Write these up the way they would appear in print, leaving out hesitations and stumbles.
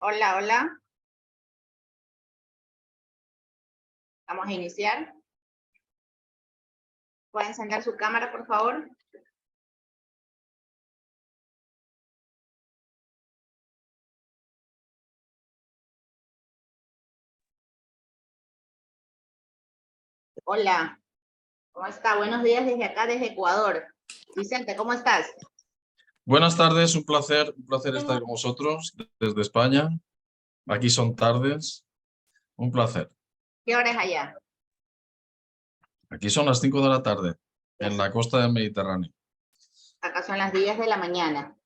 Hola, hola. Vamos a iniciar. ¿Pueden encender su cámara, por favor? Hola, ¿cómo está? Buenos días desde acá, desde Ecuador. Vicente, ¿cómo estás? Buenas tardes, un placer estar con vosotros desde España. Aquí son tardes, un placer. ¿Qué hora es allá? Aquí son las 5 de la tarde, en la costa del Mediterráneo. Acá son las 10 de la mañana.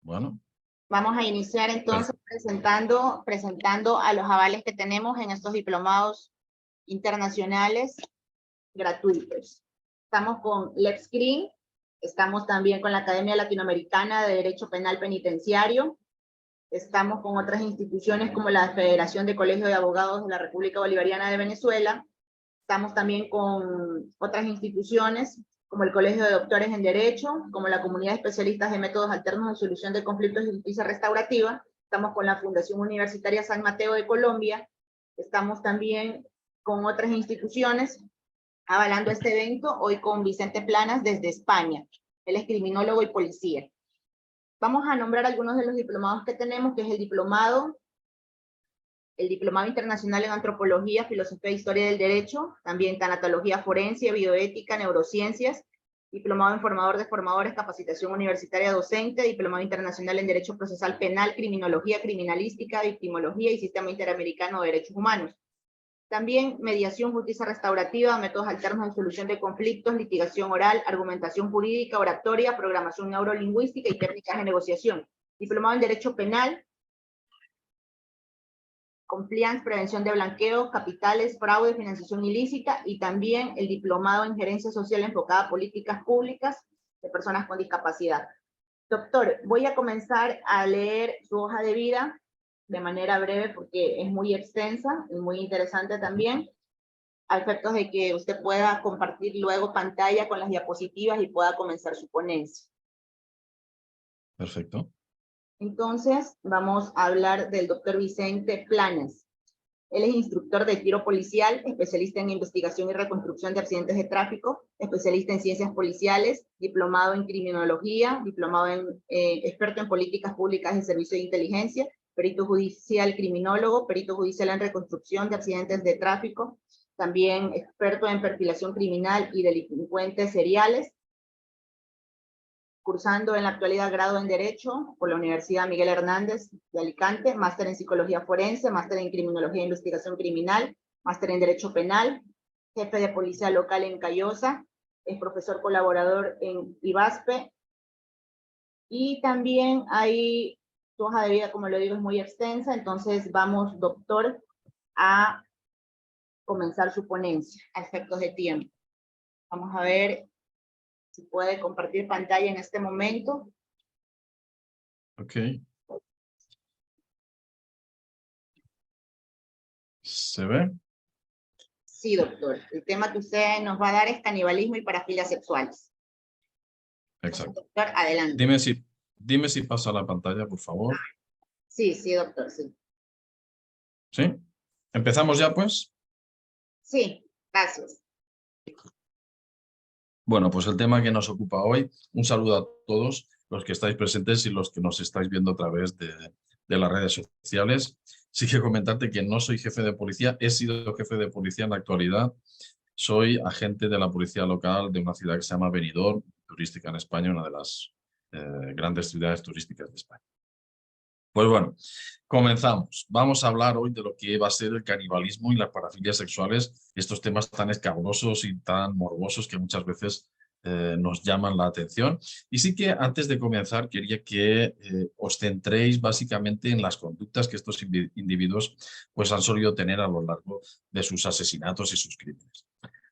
Bueno, Vamos a iniciar entonces presentando a los avales que tenemos en estos diplomados internacionales gratuitos. Estamos con LexCrim, estamos también con la Academia Latinoamericana de Derecho Penal Penitenciario, estamos con otras instituciones como la Federación de Colegios de Abogados de la República Bolivariana de Venezuela, estamos también con otras instituciones como el Colegio de Doctores en Derecho, como la Comunidad de Especialistas de Métodos Alternos de Solución de Conflictos y Justicia Restaurativa, estamos con la Fundación Universitaria San Mateo de Colombia, estamos también con otras instituciones avalando este evento, hoy con Vicente Planas desde España. Él es criminólogo y policía. Vamos a nombrar algunos de los diplomados que tenemos, que es el Diplomado Internacional en Antropología, Filosofía e Historia del Derecho, también Tanatología Forense, Bioética, Neurociencias, Diplomado en Formador de Formadores, Capacitación Universitaria Docente, Diplomado Internacional en Derecho Procesal Penal, Criminología, Criminalística, Victimología y Sistema Interamericano de Derechos Humanos. También mediación, justicia restaurativa, métodos alternos de solución de conflictos, litigación oral, argumentación jurídica, oratoria, programación neurolingüística y técnicas de negociación. Diplomado en Derecho Penal, compliance, prevención de blanqueo, capitales, fraude, financiación ilícita, y también el diplomado en gerencia social enfocada a políticas públicas de personas con discapacidad. Doctor, voy a comenzar a leer su hoja de vida de manera breve porque es muy extensa y muy interesante también, a efectos de que usted pueda compartir luego pantalla con las diapositivas y pueda comenzar su ponencia. perfecto. Entonces, vamos a hablar del doctor Vicente Planas. Él es instructor de tiro policial, especialista en investigación y reconstrucción de accidentes de tráfico, especialista en ciencias policiales, diplomado en criminología, diplomado en experto en políticas públicas y servicio de inteligencia, perito judicial criminólogo, perito judicial en reconstrucción de accidentes de tráfico, también experto en perfilación criminal y delincuentes seriales, cursando en la actualidad grado en Derecho por la Universidad Miguel Hernández de Alicante, máster en Psicología Forense, máster en Criminología e Investigación Criminal, máster en Derecho Penal, jefe de Policía Local en Callosa, es profesor colaborador en IBASPE, y también hay, su hoja de vida, como lo digo, es muy extensa, entonces vamos, doctor, a comenzar su ponencia a efectos de tiempo. Vamos a ver si puede compartir pantalla en este momento. Ok. ¿Se ve? Sí, doctor. El tema que usted nos va a dar es canibalismo y parafilias sexuales. Exacto. Doctor, adelante. Dime si pasa la pantalla, por favor. Sí, sí, doctor, sí. ¿Sí? ¿Empezamos ya, pues? Sí, gracias. Bueno, pues el tema que nos ocupa hoy, un saludo a todos los que estáis presentes y los que nos estáis viendo a través de las redes sociales. Sí que comentarte que no soy jefe de policía, he sido jefe de policía en la actualidad. Soy agente de la policía local de una ciudad que se llama Benidorm, turística en España, una de las grandes ciudades turísticas de España. Pues bueno, comenzamos. Vamos a hablar hoy de lo que va a ser el canibalismo y las parafilias sexuales, estos temas tan escabrosos y tan morbosos que muchas veces nos llaman la atención. Y sí que antes de comenzar quería que os centréis básicamente en las conductas que estos individuos pues, han solido tener a lo largo de sus asesinatos y sus crímenes.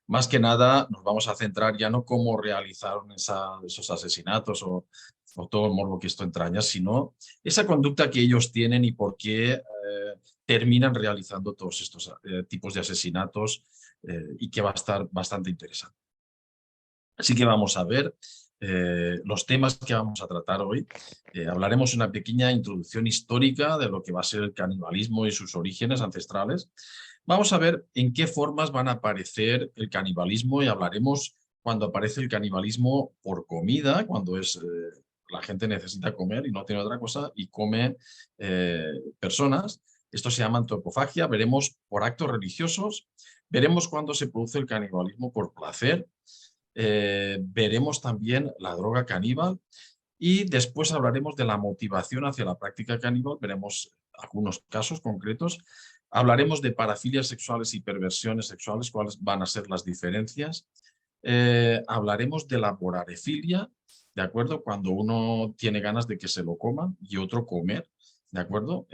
Más que nada nos vamos a centrar ya no cómo realizaron esos asesinatos o todo el morbo que esto entraña, sino esa conducta que ellos tienen y por qué terminan realizando todos estos tipos de asesinatos y que va a estar bastante interesante. Así que vamos a ver los temas que vamos a tratar hoy. Hablaremos una pequeña introducción histórica de lo que va a ser el canibalismo y sus orígenes ancestrales. Vamos a ver en qué formas van a aparecer el canibalismo y hablaremos cuando aparece el canibalismo por comida, cuando la gente necesita comer y no tiene otra cosa y come personas. Esto se llama antropofagia. Veremos por actos religiosos, veremos cuándo se produce el canibalismo por placer. Veremos también la droga caníbal y después hablaremos de la motivación hacia la práctica caníbal, veremos algunos casos concretos, hablaremos de parafilias sexuales y perversiones sexuales, cuáles van a ser las diferencias, hablaremos de la vorarefilia, ¿de acuerdo? Cuando uno tiene ganas de que se lo coman y otro comer, ¿de acuerdo?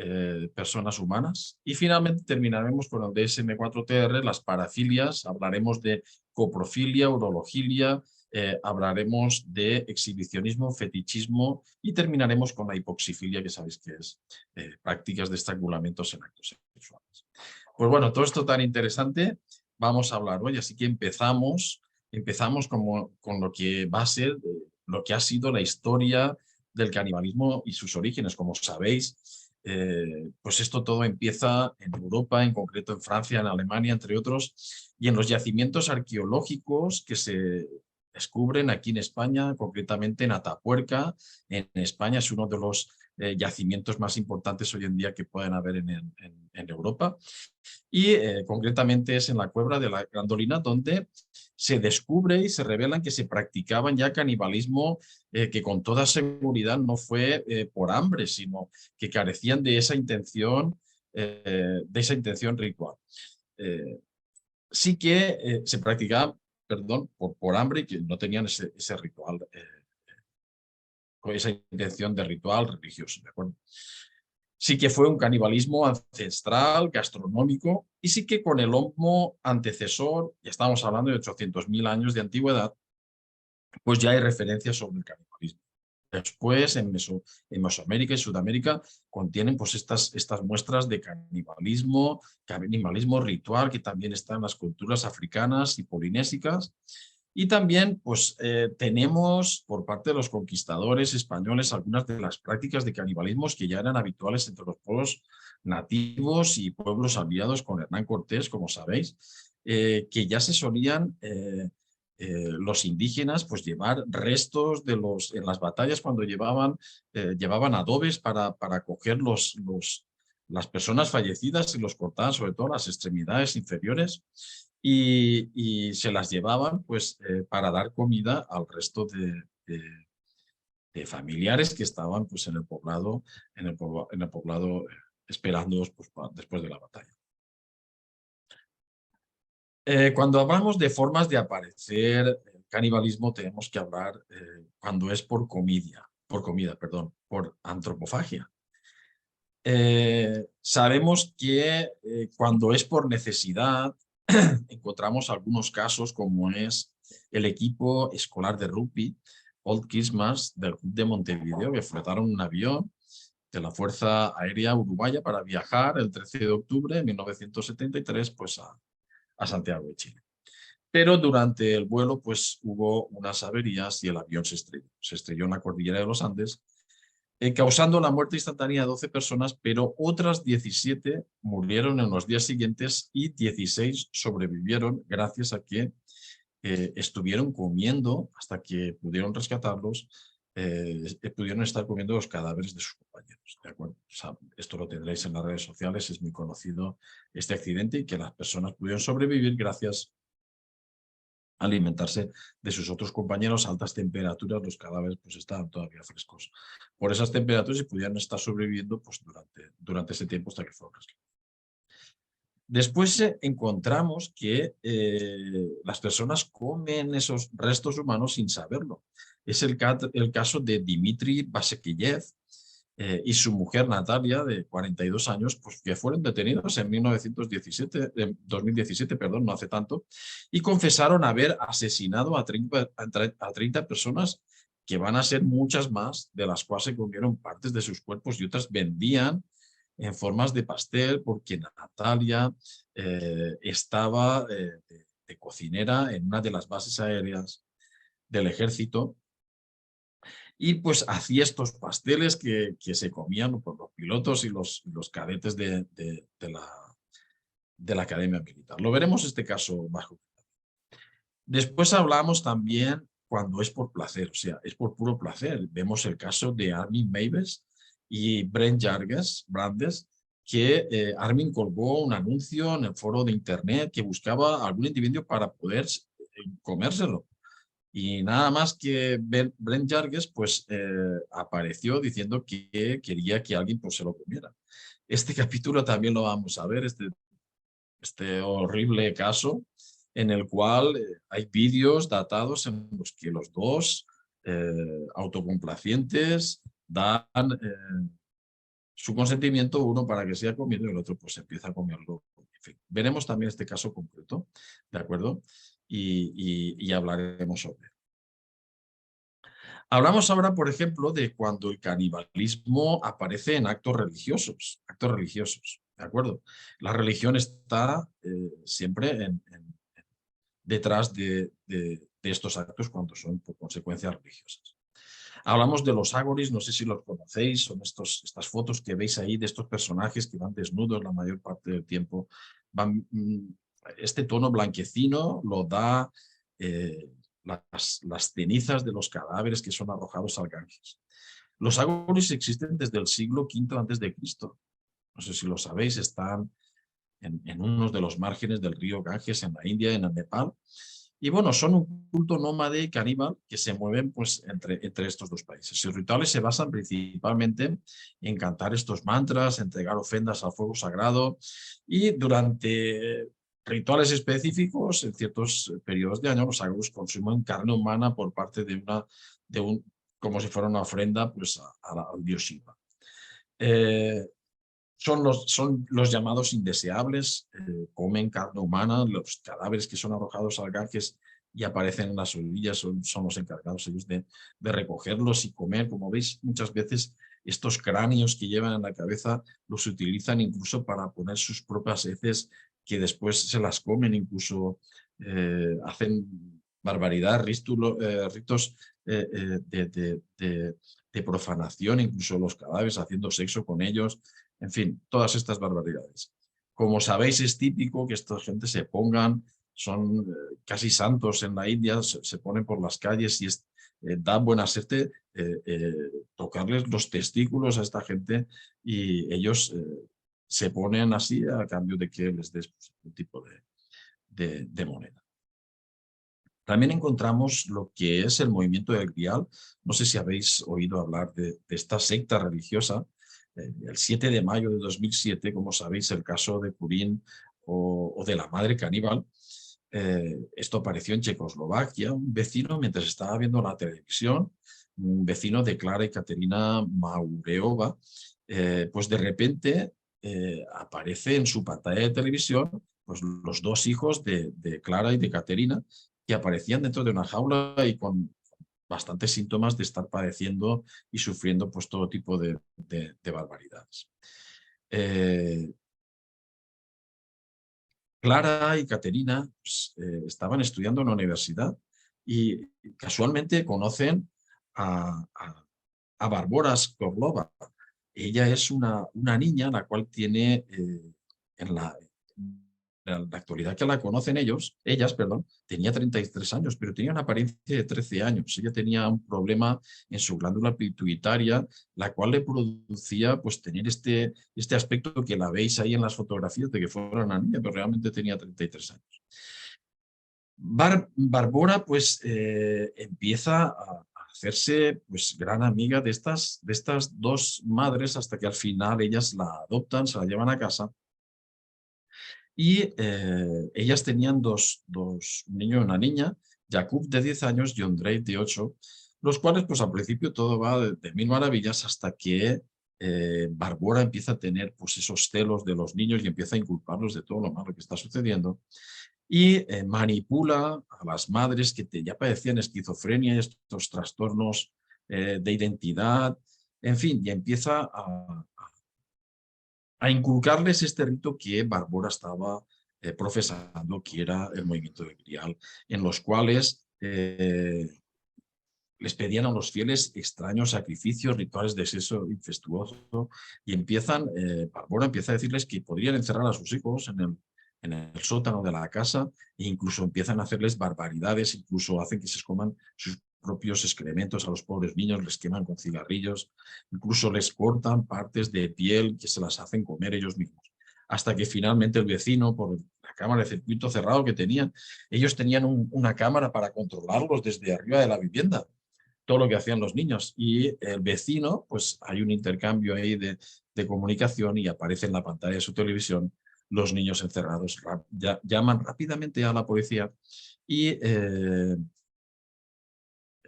Personas humanas. Y finalmente terminaremos con el DSM-4TR, las parafilias, hablaremos de coprofilia, urologilia, hablaremos de exhibicionismo, fetichismo y terminaremos con la hipoxifilia, que sabéis que es prácticas de estrangulamientos en actos sexuales. Pues bueno, todo esto tan interesante vamos a hablar hoy, así que empezamos con lo que va a ser, lo que ha sido la historia del canibalismo y sus orígenes. Como sabéis, pues esto todo empieza en Europa, en concreto en Francia, en Alemania, entre otros, y en los yacimientos arqueológicos que se descubren aquí en España, concretamente en Atapuerca. En España es uno de los yacimientos más importantes hoy en día que pueden haber en Europa. Y concretamente es en la cueva de la Grandolina, donde se descubre y se revelan que se practicaban ya canibalismo que con toda seguridad no fue por hambre, sino que carecían de esa intención ritual. Sí que se practicaba, perdón, por hambre y que no tenían ese ritual, con esa intención de ritual religioso, ¿de acuerdo? Sí que fue un canibalismo ancestral, gastronómico, y sí que con el Homo antecesor, ya estamos hablando de 800.000 años de antigüedad, pues ya hay referencias sobre el canibalismo. Después, en Mesoamérica y Sudamérica, contienen pues estas muestras de canibalismo ritual, que también está en las culturas africanas y polinésicas. Y también pues, tenemos por parte de los conquistadores españoles algunas de las prácticas de canibalismos que ya eran habituales entre los pueblos nativos y pueblos aliados con Hernán Cortés, como sabéis, que ya se solían los indígenas pues llevar restos en las batallas cuando llevaban adobes para coger las personas fallecidas y los cortaban, sobre todo las extremidades inferiores, y se las llevaban pues para dar comida al resto de familiares que estaban pues en el poblado, esperándolos pues, después de la batalla. Cuando hablamos de formas de aparecer el canibalismo, tenemos que hablar cuando es por comida, por antropofagia. Sabemos que cuando es por necesidad, encontramos algunos casos como es el equipo escolar de rugby, Old Christmas, del Club de Montevideo, que fletaron un avión de la Fuerza Aérea Uruguaya para viajar el 13 de octubre de 1973 pues, a Santiago de Chile. Pero durante el vuelo pues hubo unas averías y el avión se estrelló. Se estrelló en la cordillera de los Andes, causando la muerte instantánea de 12 personas, pero otras 17 murieron en los días siguientes y 16 sobrevivieron gracias a que estuvieron comiendo hasta que pudieron rescatarlos, pudieron estar comiendo los cadáveres de sus compañeros. ¿De acuerdo? O sea, esto lo tendréis en las redes sociales, es muy conocido este accidente y que las personas pudieron sobrevivir gracias a alimentarse de sus otros compañeros a altas temperaturas. Los cadáveres pues estaban todavía frescos por esas temperaturas y pudieran estar sobreviviendo pues, durante ese tiempo hasta que fueron rescatados. Después encontramos que las personas comen esos restos humanos sin saberlo. Es el caso de Dmitry Basekiyev y su mujer Natalia, de 42 años, pues, que fueron detenidos en 2017, perdón, no hace tanto, y confesaron haber asesinado a 30 personas, que van a ser muchas más, de las cuales se comieron partes de sus cuerpos y otras vendían en formas de pastel, porque Natalia estaba de cocinera en una de las bases aéreas del ejército y pues hacía estos pasteles que se comían por los pilotos y los cadetes de la Academia Militar. Lo veremos este caso bajo. Después hablamos también cuando es por placer, o sea, es por puro placer. Vemos el caso de Armin Meiwes y Brent Brandes, que Armin colgó un anuncio en el foro de internet que buscaba algún individuo para poder comérselo. Y nada más que Brent Jarges pues apareció diciendo que quería que alguien pues se lo comiera. Este capítulo también lo vamos a ver, este horrible caso en el cual hay vídeos datados en los que los dos autocomplacientes dan su consentimiento, uno para que sea comido y el otro pues empieza a comerlo. En fin, veremos también este caso concreto, ¿de acuerdo? Y hablaremos sobre él. Hablamos ahora, por ejemplo, de cuando el canibalismo aparece en actos religiosos, ¿de acuerdo? La religión está siempre detrás de estos actos cuando son por consecuencias religiosas. Hablamos de los agoris, no sé si los conocéis, son estas fotos que veis ahí de estos personajes que van desnudos la mayor parte del tiempo. Este tono blanquecino lo da las cenizas de los cadáveres que son arrojados al Ganges. Los agoris existen desde el siglo V a.C. No sé si lo sabéis, están en uno de los márgenes del río Ganges en la India, en el Nepal. Y bueno, son un culto nómade y caníbal que se mueven pues, entre estos dos países. Sus rituales se basan principalmente en cantar estos mantras, entregar ofrendas al fuego sagrado y durante rituales específicos, en ciertos periodos de año, los agoros consumen carne humana por parte como si fuera una ofrenda pues, al dios Shiva. Son los llamados indeseables, comen carne humana, los cadáveres que son arrojados al Ganges y aparecen en las orillas son los encargados ellos de recogerlos y comer. Como veis, muchas veces estos cráneos que llevan en la cabeza los utilizan incluso para poner sus propias heces que después se las comen, incluso hacen barbaridad, ritos de profanación, incluso los cadáveres haciendo sexo con ellos. En fin, todas estas barbaridades. Como sabéis, es típico que esta gente se pongan, son casi santos en la India, se ponen por las calles y da buena suerte tocarles los testículos a esta gente y ellos se ponen así a cambio de que les des pues, un tipo de moneda. También encontramos lo que es el movimiento del Grial. No sé si habéis oído hablar de esta secta religiosa. El 7 de mayo de 2007, como sabéis, el caso de Purín o de la madre caníbal, esto apareció en Checoslovaquia. Un vecino, mientras estaba viendo la televisión, un vecino de Clara y Caterina Maureova, pues de repente aparece en su pantalla de televisión pues los dos hijos de Clara y de Caterina, que aparecían dentro de una jaula y con bastantes síntomas de estar padeciendo y sufriendo pues, todo tipo de barbaridades. Clara y Caterina pues, estaban estudiando en la universidad y casualmente conocen a Barbora Skorlova. Ella es una niña la cual tiene en la actualidad que la conocen ellas, tenía 33 años, pero tenía una apariencia de 13 años. Ella tenía un problema en su glándula pituitaria, la cual le producía pues, tener este aspecto que la veis ahí en las fotografías de que fuera una niña, pero realmente tenía 33 años. Barbora pues empieza a hacerse pues gran amiga de estas dos madres hasta que al final ellas la adoptan, se la llevan a casa. Y ellas tenían dos un niño y una niña, Jakub de 10 años y Ondrej de 8, los cuales pues al principio todo va de mil maravillas hasta que Barbora empieza a tener pues esos celos de los niños y empieza a inculparlos de todo lo malo que está sucediendo y manipula a las madres que ya padecían esquizofrenia y estos trastornos de identidad, en fin, y empieza a inculcarles este rito que Barbora estaba profesando, que era el movimiento del Grial, en los cuales les pedían a los fieles extraños sacrificios, rituales de sexo incestuoso, y Bárbara empieza a decirles que podrían encerrar a sus hijos en el sótano de la casa, e incluso empiezan a hacerles barbaridades, incluso hacen que se coman sus propios excrementos a los pobres niños, les queman con cigarrillos, incluso les cortan partes de piel que se las hacen comer ellos mismos. Hasta que finalmente el vecino, por la cámara de circuito cerrado que tenían, ellos tenían una cámara para controlarlos desde arriba de la vivienda, todo lo que hacían los niños. Y el vecino, pues hay un intercambio ahí de comunicación, y aparece en la pantalla de su televisión los niños encerrados. Llaman rápidamente a la policía, y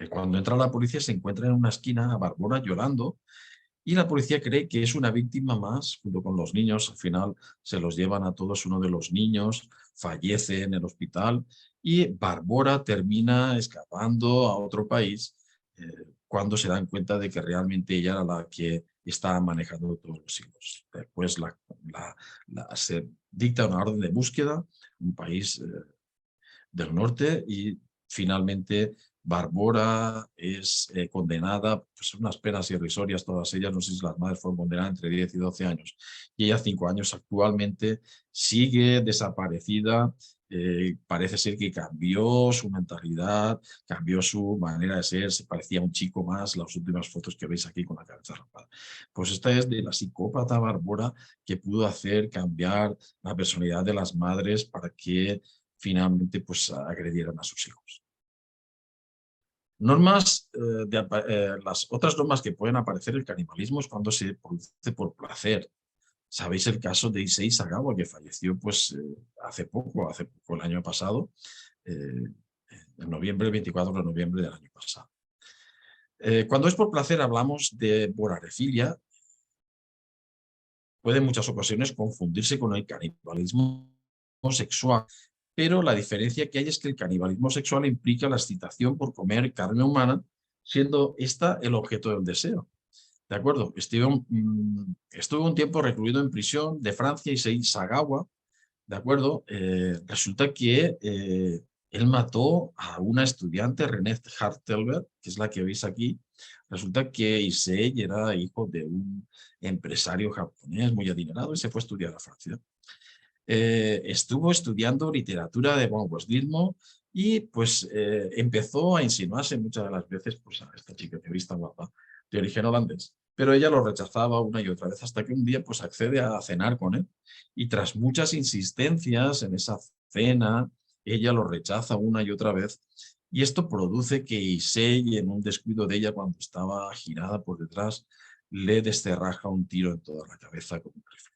cuando entra la policía se encuentra en una esquina a Bárbara llorando, y la policía cree que es una víctima más junto con los niños. Al final se los llevan a todos. Uno de los niños fallece en el hospital, y Bárbara termina escapando a otro país cuando se dan cuenta de que realmente ella era la que estaba manejando todos los hilos. Después se dicta una orden de búsqueda, un país del norte, y finalmente Bárbara es condenada, pues unas penas irrisorias todas ellas. No sé si las madres fueron condenadas entre 10 y 12 años, y ella 5 años. Actualmente sigue desaparecida. Parece ser que cambió su mentalidad, cambió su manera de ser, se parecía a un chico más. Las últimas fotos que veis aquí con la cabeza rapada. Pues esta es de la psicópata Bárbara, que pudo hacer cambiar la personalidad de las madres para que finalmente pues agredieran a sus hijos. Normas, las otras normas que pueden aparecer: el canibalismo es cuando se produce por placer. Sabéis el caso de Issei Sagawa, que falleció pues hace poco, el año pasado, en noviembre, el 24 de noviembre del año pasado. Cuando es por placer hablamos de vorarefilia. Puede en muchas ocasiones confundirse con el canibalismo sexual, pero la diferencia que hay es que el canibalismo sexual implica la excitación por comer carne humana, siendo esta el objeto del deseo. ¿De acuerdo? Estuve un tiempo recluido en prisión de Francia, Issei Sagawa. ¿De acuerdo? Resulta que él mató a una estudiante, René Hartelberg, que es la que veis aquí. Resulta que Issei era hijo de un empresario japonés muy adinerado, y se fue a estudiar a Francia. Estuvo estudiando literatura de bonobosnismo, y pues empezó a insinuarse muchas de las veces pues, a esta chica que veis tan guapa, de origen holandés. Pero ella lo rechazaba una y otra vez, hasta que un día pues accede a cenar con él, y tras muchas insistencias en esa cena, ella lo rechaza una y otra vez, y esto produce que Issei, en un descuido de ella, cuando estaba girada por detrás, le descerraja un tiro en toda la cabeza con un rifle.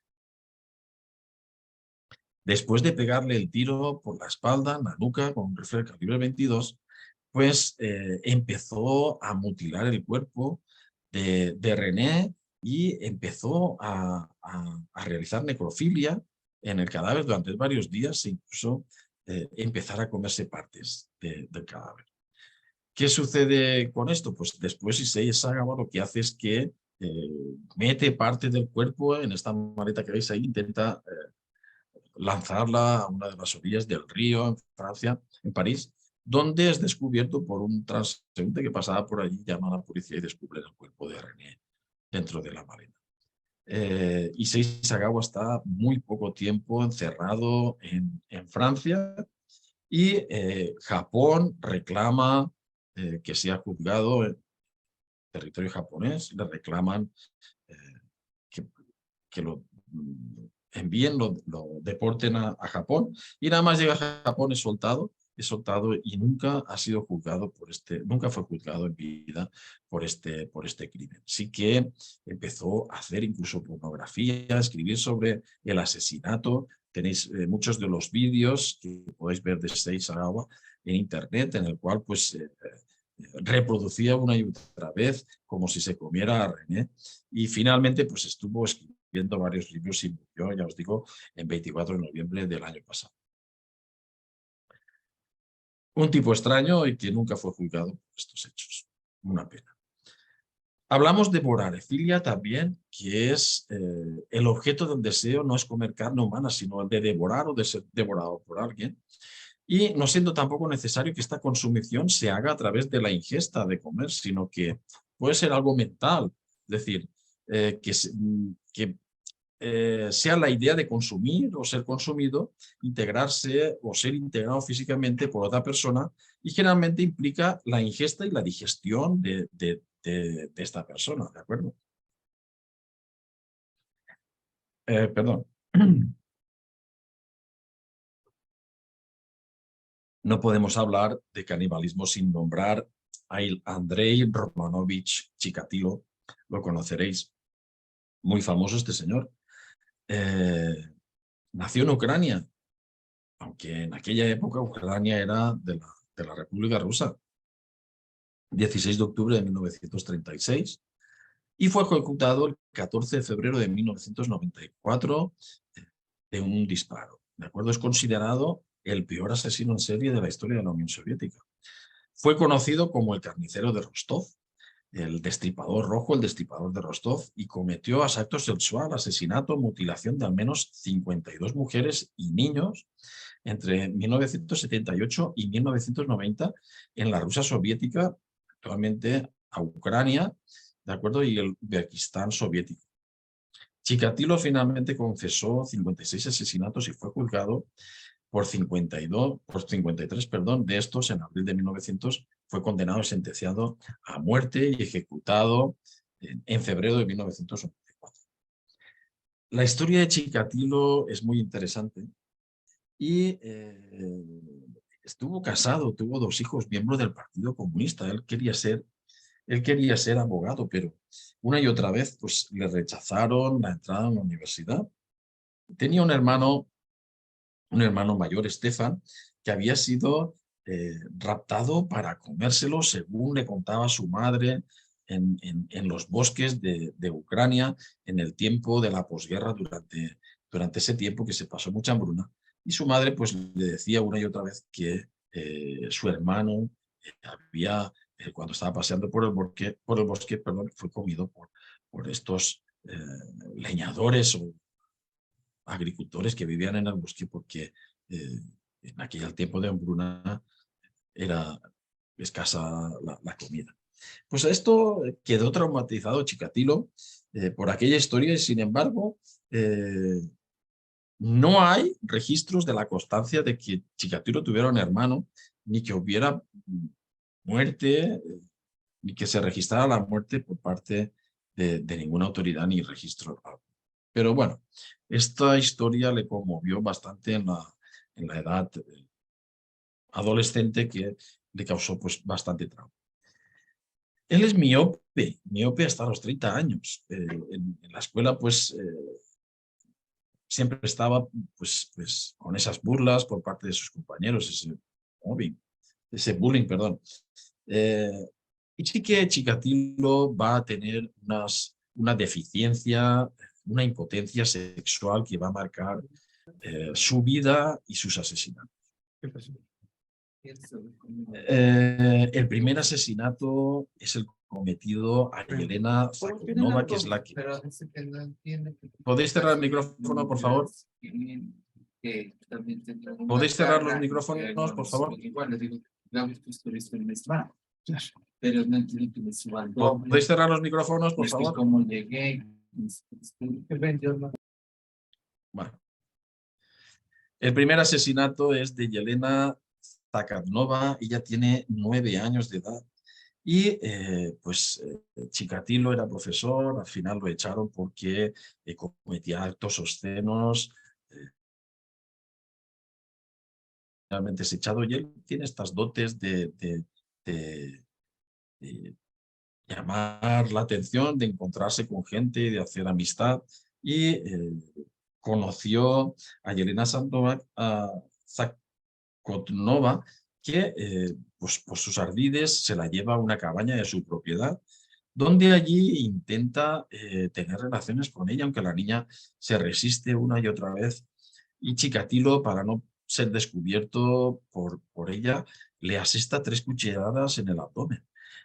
Después de pegarle el tiro por la espalda, en la nuca, con un rifle calibre 22, pues empezó a mutilar el cuerpo de René, y empezó a realizar necrofilia en el cadáver durante varios días, e incluso empezar a comerse partes del cadáver. ¿Qué sucede con esto? Pues después Issei Sagawa lo que hace es que mete parte del cuerpo en esta maleta que veis ahí, intenta lanzarla a una de las orillas del río en Francia, en París, donde es descubierto por un transeúnte que pasaba por allí, llama a la policía y descubre el cuerpo de René dentro de la maleta. Issei Sagawa está muy poco tiempo encerrado en Francia, y Japón reclama que sea juzgado en territorio japonés. Le reclaman que lo envíen, lo deporten a Japón, y nada más llega a Japón es soltado, y nunca ha sido juzgado nunca fue juzgado en vida por este crimen. Sí que empezó a hacer incluso pornografía, a escribir sobre el asesinato. Tenéis muchos de los vídeos que podéis ver de Issei Sagawa en internet, en el cual pues reproducía una y otra vez como si se comiera a René, y finalmente pues estuvo escribiendo varios libros y murió, ya os digo, en 24 de noviembre del año pasado. Un tipo extraño y que nunca fue juzgado por estos hechos. Una pena. Hablamos de vorarefilia también, que es el objeto del deseo no es comer carne humana, sino el de devorar o de ser devorado por alguien. y no siendo tampoco necesario que esta consumición se haga a través de la ingesta de comer, sino que puede ser algo mental, es decir, que sea la idea de consumir o ser consumido, integrarse o ser integrado físicamente por otra persona, y generalmente implica la ingesta y la digestión de esta persona, ¿de acuerdo? Perdón. No podemos hablar de canibalismo sin nombrar a Andrei Romanovich Chikatilo. Lo conoceréis. Muy famoso este señor. Nació en Ucrania, aunque en aquella época Ucrania era de la República Rusa. 16 de octubre de 1936. Y fue ejecutado el 14 de febrero de 1994 de un disparo. ¿De acuerdo? Es considerado el peor asesino en serie de la historia de la Unión Soviética. Fue conocido como el carnicero de Rostov, el destripador rojo, el destripador de Rostov, y cometió actos sexual, asesinato, mutilación de al menos 52 mujeres y niños entre 1978 y 1990 en la Rusia soviética, actualmente a Ucrania, ¿de acuerdo? Y el Uzbekistán soviético. Chikatilo finalmente confesó 56 asesinatos y fue juzgado por 53, perdón, de estos en abril de 1900 fue condenado y sentenciado a muerte y ejecutado en febrero de 1994. La historia de Chikatilo es muy interesante y estuvo casado, tuvo 2 hijos, miembros del Partido Comunista. Él quería ser abogado, pero una y otra vez pues, le rechazaron la entrada en la universidad. Tenía un hermano mayor, Stefan, que había sido raptado para comérselo, según le contaba su madre, en los bosques de Ucrania, en el tiempo de la posguerra, durante ese tiempo que se pasó mucha hambruna. Y su madre pues, le decía una y otra vez que su hermano cuando estaba paseando por el bosque, perdón, fue comido por estos leñadores o agricultores que vivían en el bosque, porque en aquel tiempo de hambruna era escasa la comida. Pues esto quedó traumatizado Chikatilo por aquella historia, y sin embargo no hay registros de la constancia de que Chikatilo tuviera un hermano, ni que hubiera muerte, ni que se registrara la muerte por parte de ninguna autoridad ni registro. Pero bueno, esta historia le conmovió bastante en la edad adolescente, que le causó pues bastante trauma. Él es miope hasta los 30 años. En la escuela pues siempre estaba pues con esas burlas por parte de sus compañeros, ese bullying, perdón. Y sí que Chikatilo va a tener una deficiencia, una impotencia sexual que va a marcar su vida y sus asesinatos. El primer asesinato es el cometido a Yelena Zakhudnova, que es la que... ¿Podéis cerrar el micrófono, por favor? ¿Podéis cerrar los micrófonos, por favor? Pero no entiendo que me suba al doble. ¿Podéis cerrar los micrófonos, por favor? ¿Cómo llegué? Bueno. El primer asesinato es de Yelena Zakhudnova. Ella tiene 9 años de edad. Y Chikatilo era profesor, al final lo echaron porque cometía actos obscenos. Realmente es echado, y él tiene estas dotes de llamar la atención, de encontrarse con gente, de hacer amistad, y conoció a Yelena Zakhudnova, que pues por sus ardides se la lleva a una cabaña de su propiedad, donde allí intenta tener relaciones con ella, aunque la niña se resiste una y otra vez, y Chikatilo, para no ser descubierto por ella, le asesta 3 cucharadas en el abdomen.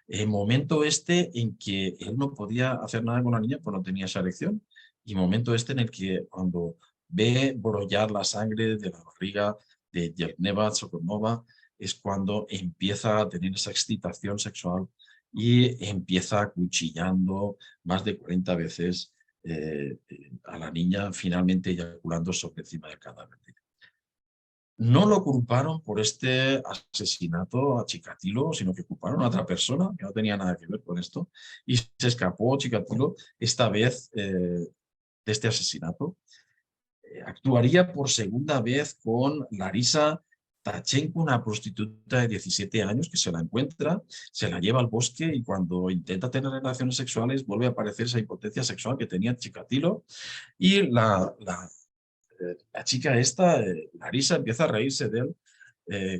El momento en que él no podía hacer nada con la niña, pues no tenía esa erección, y momento en el que cuando ve brollar la sangre de la barriga de Yelneva Sokolmova es cuando empieza a tener esa excitación sexual y empieza acuchillando más de 40 veces a la niña, finalmente eyaculando sobre encima del cadáver. No lo culparon por este asesinato a Chikatilo, sino que culparon a otra persona que no tenía nada que ver con esto, y se escapó Chikatilo esta vez de este asesinato. Actuaría por segunda vez con Larisa Tachenko, una prostituta de 17 años que se la encuentra, se la lleva al bosque y cuando intenta tener relaciones sexuales vuelve a aparecer esa impotencia sexual que tenía Chikatilo y la chica esta, Larisa, empieza a reírse de él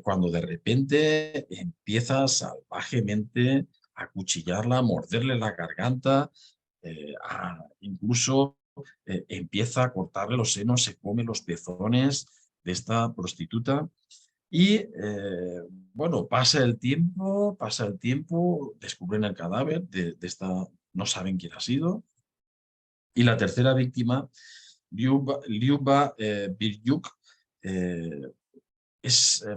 cuando de repente empieza salvajemente a cuchillarla, a morderle la garganta, incluso empieza a cortarle los senos, se come los pezones de esta prostituta y bueno, pasa el tiempo, descubren el cadáver de esta, no saben quién ha sido, y la tercera víctima, Liuba Biryuk,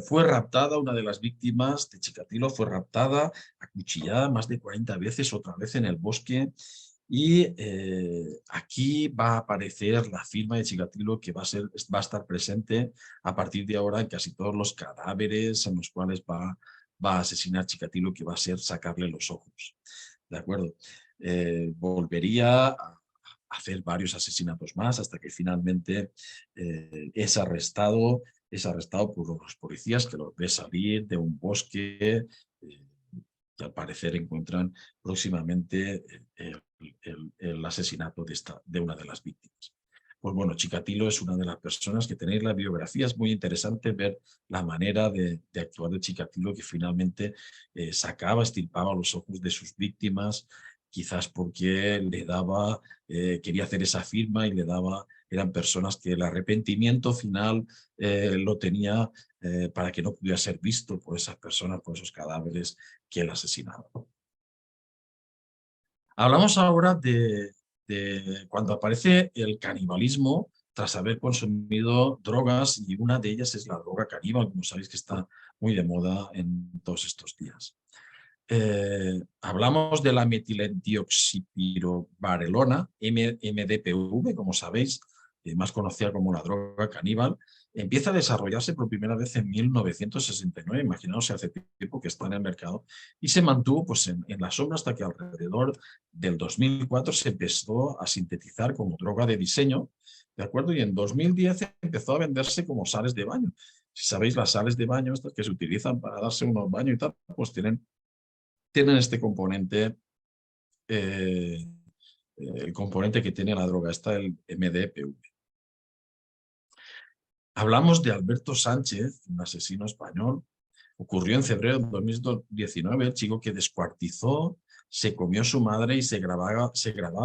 fue raptada, una de las víctimas de Chikatilo fue raptada, acuchillada más de 40 veces, otra vez en el bosque, y aquí va a aparecer la firma de Chikatilo que va a estar presente a partir de ahora en casi todos los cadáveres en los cuales va a asesinar Chikatilo, que va a ser sacarle los ojos. ¿De acuerdo? Volvería a hacer varios asesinatos más hasta que finalmente es arrestado por los policías que los ve salir de un bosque y al parecer encuentran próximamente el asesinato de una de las víctimas. Pues bueno, Chikatilo es una de las personas que tenéis la biografía, es muy interesante ver la manera de actuar de Chikatilo, que finalmente estirpaba los ojos de sus víctimas, quizás porque quería hacer esa firma y eran personas que el arrepentimiento final lo tenía para que no pudiera ser visto por esas personas, por esos cadáveres que él asesinaba. Hablamos ahora de cuando aparece el canibalismo tras haber consumido drogas, y una de ellas es la droga caníbal, como sabéis que está muy de moda en todos estos días. Hablamos de la metilendioxipirobarelona, MDPV, como sabéis, más conocida como la droga caníbal. Empieza a desarrollarse por primera vez en 1969, imaginaos, hace tiempo que está en el mercado, y se mantuvo pues, en la sombra hasta que alrededor del 2004 se empezó a sintetizar como droga de diseño, ¿de acuerdo? Y en 2010 empezó a venderse como sales de baño. Si sabéis, las sales de baño, estas que se utilizan para darse unos baños y tal, pues tienen este componente, el componente que tiene la droga, está el MDPV. Hablamos de Alberto Sánchez, un asesino español. Ocurrió en febrero de 2019, el chico que descuartizó, se comió a su madre y se grababa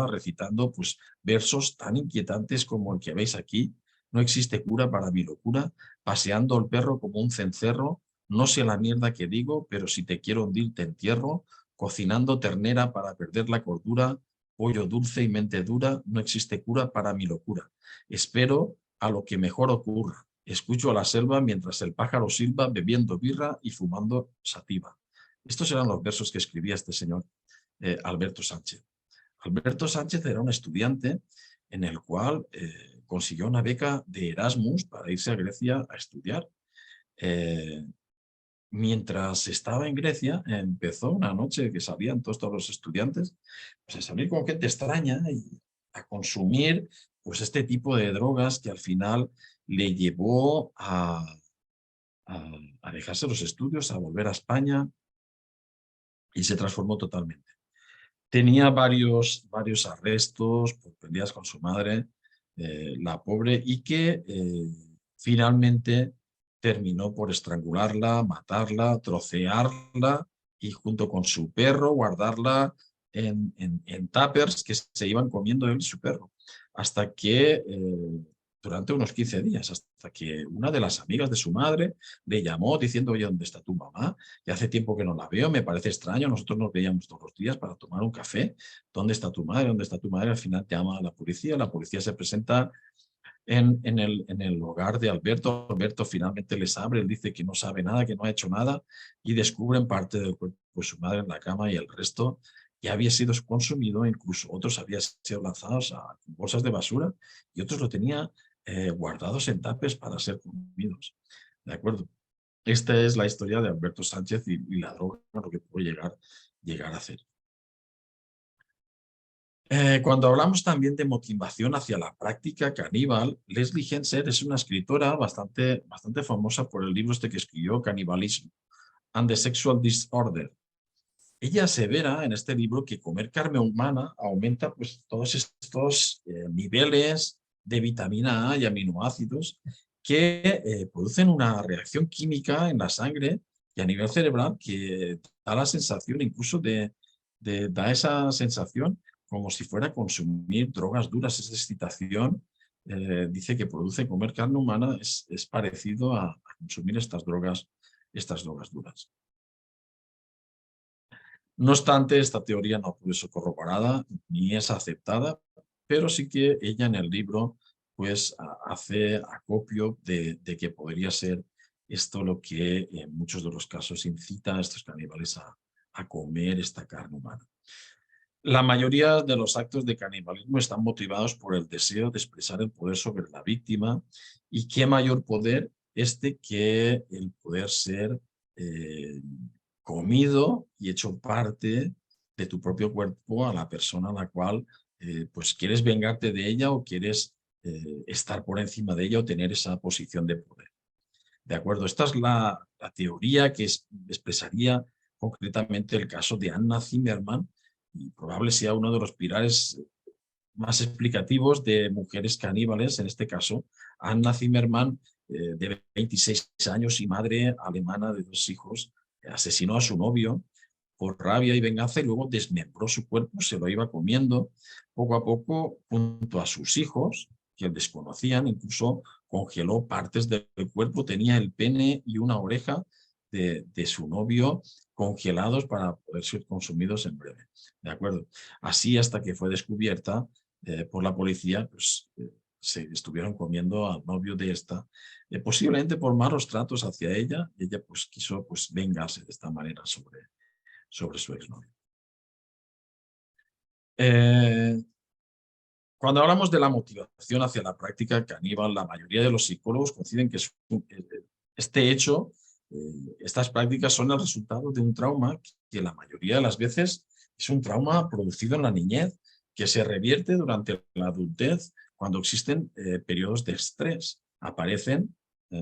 recitando pues, versos tan inquietantes como el que veis aquí. No existe cura para mi locura, paseando el perro como un cencerro, no sé la mierda que digo, pero si te quiero hundir te entierro, cocinando ternera para perder la cordura, pollo dulce y mente dura, no existe cura para mi locura. Espero a lo que mejor ocurra. Escucho a la selva mientras el pájaro silba, bebiendo birra y fumando sativa. Estos eran los versos que escribía este señor Alberto Sánchez. Alberto Sánchez era un estudiante en el cual consiguió una beca de Erasmus para irse a Grecia a estudiar. Mientras estaba en Grecia, empezó una noche que salían todos los estudiantes pues, a salir con gente extraña y a consumir pues, este tipo de drogas que al final le llevó a dejarse los estudios, a volver a España y se transformó totalmente. Tenía varios arrestos por peleas con su madre, la pobre, y que finalmente terminó por estrangularla, matarla, trocearla y junto con su perro guardarla en tuppers que se iban comiendo él y su perro. Hasta que durante unos 15 días, hasta que una de las amigas de su madre le llamó diciendo, oye, ¿dónde está tu mamá? Y hace tiempo que no la veo, me parece extraño, nosotros nos veíamos todos los días para tomar un café. ¿Dónde está tu madre? ¿Dónde está tu madre? Al final llama a la policía se presenta en el hogar de Alberto. Alberto finalmente les abre, él dice que no sabe nada, que no ha hecho nada, y descubren parte del cuerpo de su madre en la cama y el resto ya había sido consumido, incluso otros habían sido lanzados a bolsas de basura y otros lo tenía guardados en tapes para ser comidos. ¿De acuerdo? Esta es la historia de Alberto Sánchez y la droga, lo que puede llegar a hacer. Cuando hablamos también de motivación hacia la práctica caníbal, Leslie Henser es una escritora bastante famosa por el libro que escribió, Cannibalism and the Sexual Disorder. Ella asevera en este libro que comer carne humana aumenta pues, todos estos niveles de vitamina A y aminoácidos que producen una reacción química en la sangre y a nivel cerebral que da la sensación incluso da esa sensación como si fuera consumir drogas duras. Esa excitación dice que produce comer carne humana es parecido a consumir estas drogas duras. No obstante, esta teoría no puede ser corroborada ni es aceptada, pero sí que ella en el libro pues hace acopio de que podría ser esto lo que en muchos de los casos incita a estos caníbales a comer esta carne humana. La mayoría de los actos de canibalismo están motivados por el deseo de expresar el poder sobre la víctima, y qué mayor poder que el poder ser comido y hecho parte de tu propio cuerpo a la persona a la cual pues quieres vengarte de ella o quieres estar por encima de ella o tener esa posición de poder. ¿De acuerdo? Esta es la teoría que expresaría concretamente el caso de Anna Zimmerman, y probablemente sea uno de los pilares más explicativos de mujeres caníbales. En este caso, Anna Zimmerman, de 26 años y madre alemana de 2 hijos, asesinó a su novio por rabia y venganza y luego desmembró su cuerpo, se lo iba comiendo poco a poco junto a sus hijos, que desconocían, incluso congeló partes del cuerpo, tenía el pene y una oreja de su novio congelados para poder ser consumidos en breve. ¿De acuerdo? Así hasta que fue descubierta por la policía, pues se estuvieron comiendo al novio de esta, posiblemente por malos tratos hacia ella, y ella pues quiso pues vengarse de esta manera sobre su exnovio. Cuando hablamos de la motivación hacia la práctica caníbal, la mayoría de los psicólogos coinciden que este hecho, estas prácticas son el resultado de un trauma que la mayoría de las veces es un trauma producido en la niñez, que se revierte durante la adultez cuando existen periodos de estrés.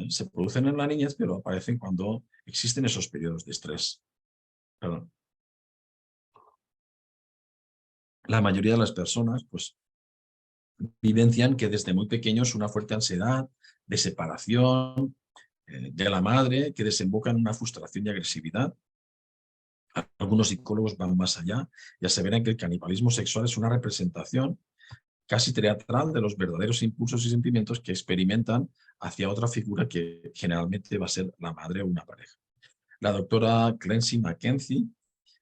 Se producen en la niñez, pero aparecen cuando existen esos periodos de estrés. Perdón. La mayoría de las personas pues vivencian que desde muy pequeños una fuerte ansiedad de separación de la madre que desemboca en una frustración y agresividad. Algunos psicólogos van más allá y aseveran que el canibalismo sexual es una representación casi teatral de los verdaderos impulsos y sentimientos que experimentan hacia otra figura que generalmente va a ser la madre o una pareja. La doctora Clancy McKenzie,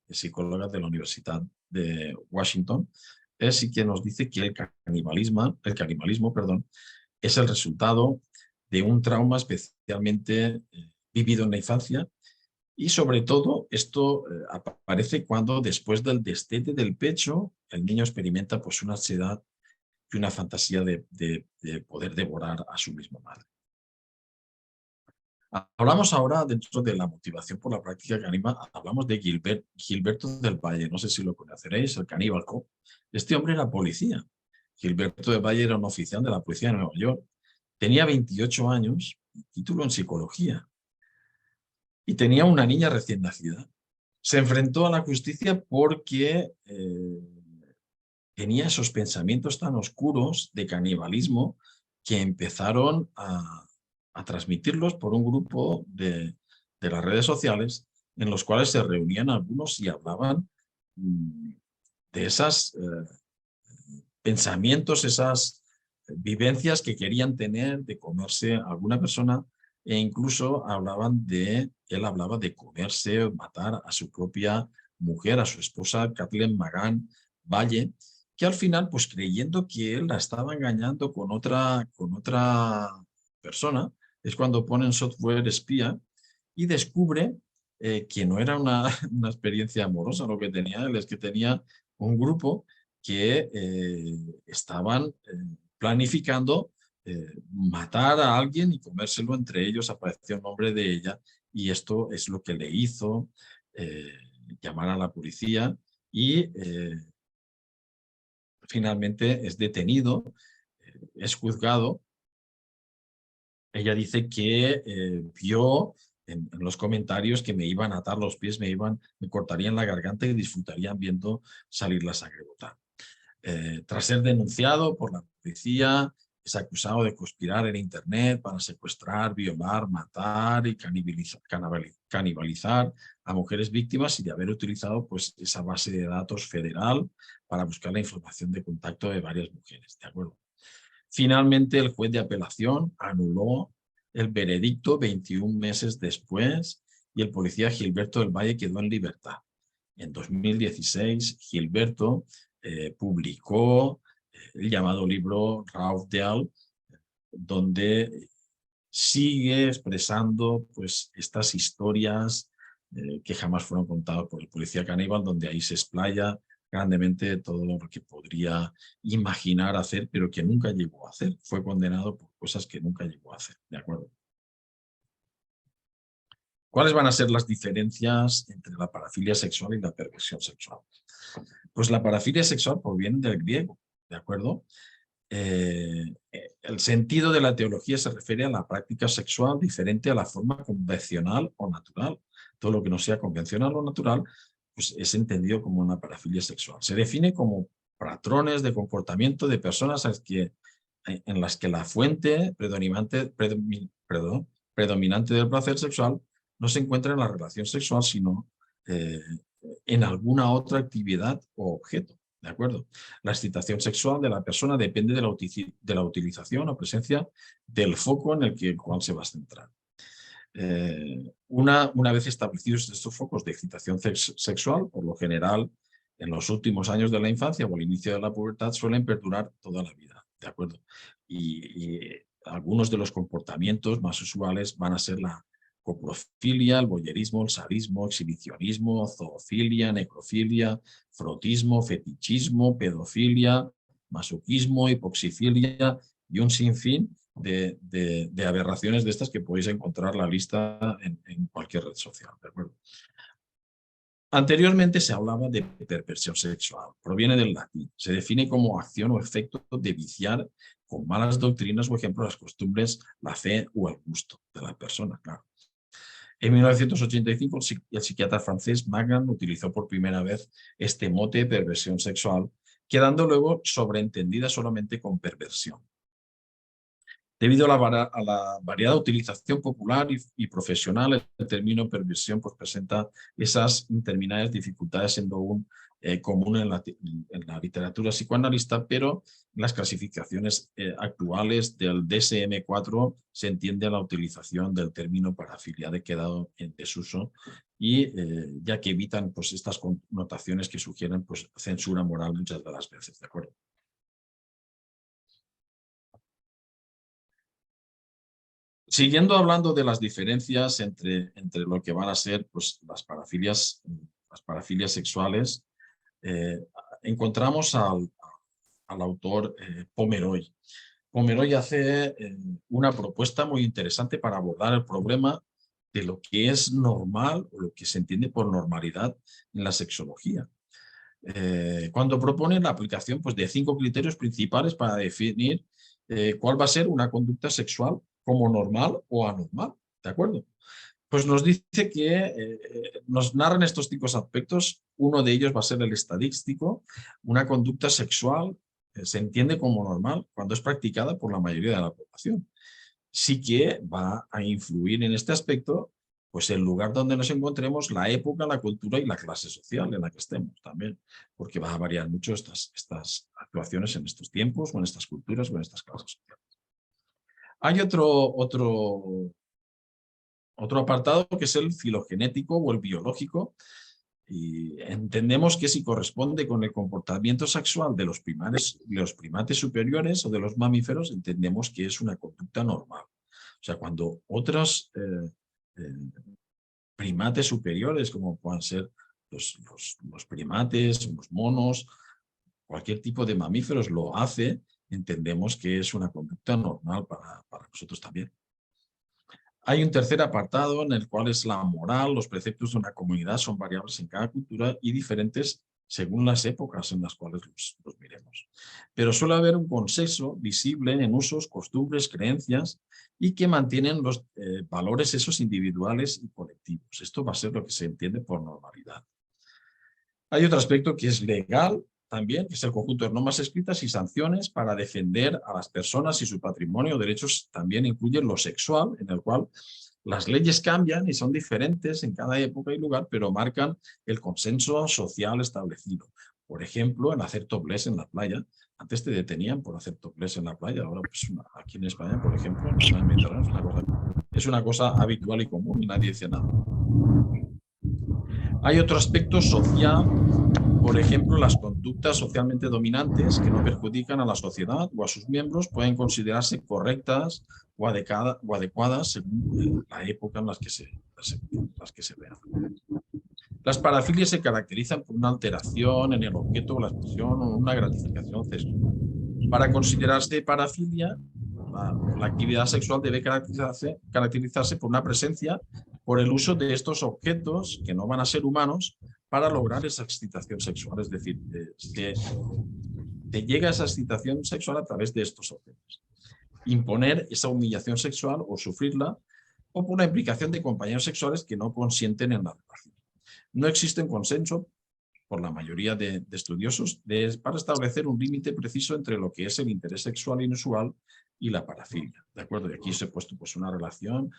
psicóloga de la Universidad de Washington, es quien nos dice que el canibalismo, es el resultado de un trauma especialmente vivido en la infancia, y sobre todo esto aparece cuando después del destete del pecho el niño experimenta pues una ansiedad y una fantasía de poder devorar a su misma madre. Hablamos ahora, dentro de la motivación por la práctica caníbal, hablamos de Gilberto del Valle, no sé si lo conoceréis, el caníbal cop. Este hombre era policía. Gilberto del Valle era un oficial de la policía de Nueva York. Tenía 28 años, título en psicología, y tenía una niña recién nacida. Se enfrentó a la justicia porque tenía esos pensamientos tan oscuros de canibalismo que empezaron a transmitirlos por un grupo de las redes sociales, en los cuales se reunían algunos y hablaban de esos pensamientos, esas vivencias que querían tener de comerse a alguna persona, e incluso él hablaba de comerse, matar a su propia mujer, a su esposa Kathleen McGann Valle, que al final, pues creyendo que él la estaba engañando con otra persona, es cuando ponen software espía y descubre que no era una experiencia amorosa lo que tenía él, es que tenía un grupo que estaban planificando matar a alguien y comérselo entre ellos. Apareció el nombre de ella y esto es lo que le hizo llamar a la policía y finalmente es detenido, es juzgado. Ella dice que vio en los comentarios que me iban a atar los pies, me cortarían la garganta y disfrutarían viendo salir la sangre botar. Tras ser denunciado por la policía, es acusado de conspirar en Internet para secuestrar, violar, matar y canibalizar a mujeres víctimas y de haber utilizado pues, esa base de datos federal para buscar la información de contacto de varias mujeres. ¿De acuerdo? Finalmente, el juez de apelación anuló el veredicto 21 meses después y el policía Gilberto del Valle quedó en libertad. En 2016, Gilberto publicó el llamado libro Rauf Deal, donde sigue expresando pues, estas historias que jamás fueron contadas por el policía caníbal, donde ahí se explaya grandemente todo lo que podría imaginar hacer, pero que nunca llegó a hacer. Fue condenado por cosas que nunca llegó a hacer. ¿De acuerdo? ¿Cuáles van a ser las diferencias entre la parafilia sexual y la perversión sexual? Pues la parafilia sexual proviene del griego, ¿de acuerdo? El sentido de la teología se refiere a la práctica sexual diferente a la forma convencional o natural. Todo lo que no sea convencional o natural pues es entendido como una parafilia sexual. Se define como patrones de comportamiento de personas en las que la fuente predominante del placer sexual no se encuentra en la relación sexual, sino en alguna otra actividad o objeto. ¿De acuerdo? La excitación sexual de la persona depende de la utilización o presencia del foco en el cual se va a centrar. Una vez establecidos estos focos de excitación sexual, por lo general, en los últimos años de la infancia o al inicio de la pubertad, suelen perdurar toda la vida. ¿De acuerdo? Y algunos de los comportamientos más usuales van a ser la coprofilia, el voyerismo, el sadismo, exhibicionismo, zoofilia, necrofilia, frotismo, fetichismo, pedofilia, masoquismo, hipoxifilia y un sinfín de aberraciones de estas que podéis encontrar la lista en cualquier red social. ¿De acuerdo? Anteriormente se hablaba de perversión sexual, proviene del latín, se define como acción o efecto de viciar con malas doctrinas o ejemplo las costumbres, la fe o el gusto de la persona, claro. En 1985, el psiquiatra francés Magan utilizó por primera vez este mote de perversión sexual, quedando luego sobreentendida solamente con perversión. Debido a la variada utilización popular y profesional, el término perversión pues, presenta esas interminables dificultades, siendo aún común en la literatura psicoanalista, pero en las clasificaciones actuales del DSM-4 se entiende la utilización del término parafilia, de quedado en desuso, y ya que evitan pues, estas connotaciones que sugieren pues, censura moral muchas de las veces, ¿de acuerdo? Siguiendo hablando de las diferencias entre lo que van a ser pues, las parafilias sexuales, encontramos al autor Pomeroy. Pomeroy hace una propuesta muy interesante para abordar el problema de lo que es normal o lo que se entiende por normalidad en la sexología. Cuando propone la aplicación pues, de 5 criterios principales para definir cuál va a ser una conducta sexual como normal o anormal, ¿de acuerdo? Pues nos dice que nos narran estos 5 aspectos. Uno de ellos va a ser el estadístico. Una conducta sexual se entiende como normal cuando es practicada por la mayoría de la población. Sí que va a influir en este aspecto pues el lugar donde nos encontremos, la época, la cultura y la clase social en la que estemos también, porque va a variar mucho estas actuaciones en estos tiempos o en estas culturas o en estas clases sociales. Hay otro apartado que es el filogenético o el biológico, Y entendemos que si corresponde con el comportamiento sexual de los primates superiores o de los mamíferos, entendemos que es una conducta normal. O sea, cuando otros primates superiores, como puedan ser los primates, los monos, cualquier tipo de mamíferos lo hace, entendemos que es una conducta normal para nosotros también. Hay un tercer apartado en el cual es la moral. Los preceptos de una comunidad son variables en cada cultura y diferentes según las épocas en las cuales los miremos. Pero suele haber un consenso visible en usos, costumbres, creencias y que mantienen los valores esos individuales y colectivos. Esto va a ser lo que se entiende por normalidad. Hay otro aspecto que es legal también, que es el conjunto de normas escritas y sanciones para defender a las personas y su patrimonio. Derechos también incluyen lo sexual, en el cual las leyes cambian y son diferentes en cada época y lugar, pero marcan el consenso social establecido. Por ejemplo, en hacer topless en la playa. Antes te detenían por hacer topless en la playa. Ahora, pues, aquí en España, por ejemplo, en el Mediterráneo, es una cosa habitual y común y nadie dice nada. Hay otro aspecto social. Por ejemplo, las conductas socialmente dominantes que no perjudican a la sociedad o a sus miembros pueden considerarse correctas o adecuadas según la época en las que se vean. Las parafilias se caracterizan por una alteración en el objeto o la expresión o una gratificación sexual. Para considerarse parafilia, la actividad sexual debe caracterizarse por una presencia, por el uso de estos objetos que no van a ser humanos, para lograr esa excitación sexual. Es decir, te llega esa excitación sexual a través de estos objetos. Imponer esa humillación sexual o sufrirla, o por una implicación de compañeros sexuales que no consienten en la relación. No existe un consenso por la mayoría de estudiosos para establecer un límite preciso entre lo que es el interés sexual inusual y la parafilia. ¿De acuerdo? Y aquí os he puesto pues, una relación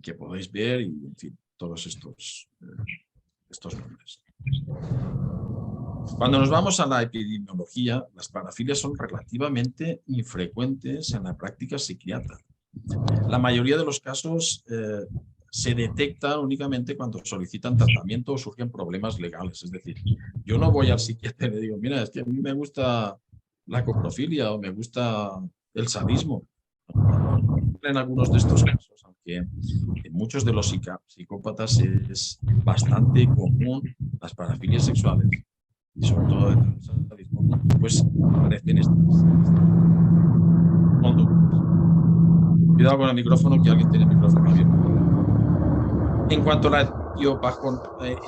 que podéis ver y, en fin, todos estos nombres. Cuando nos vamos a la epidemiología, las parafilias son relativamente infrecuentes en la práctica psiquiátrica. La mayoría de los casos se detectan únicamente cuando solicitan tratamiento o surgen problemas legales. Es decir, yo no voy al psiquiatra y le digo, mira, es que a mí me gusta la coprofilia o me gusta el sadismo. En algunos de estos casos, aunque en muchos de los psicópatas es bastante común las parafilias sexuales, y sobre todo el sadismo, pues aparecen estas conductas. Cuidado con el micrófono, que alguien tiene el micrófono abierto. En cuanto a la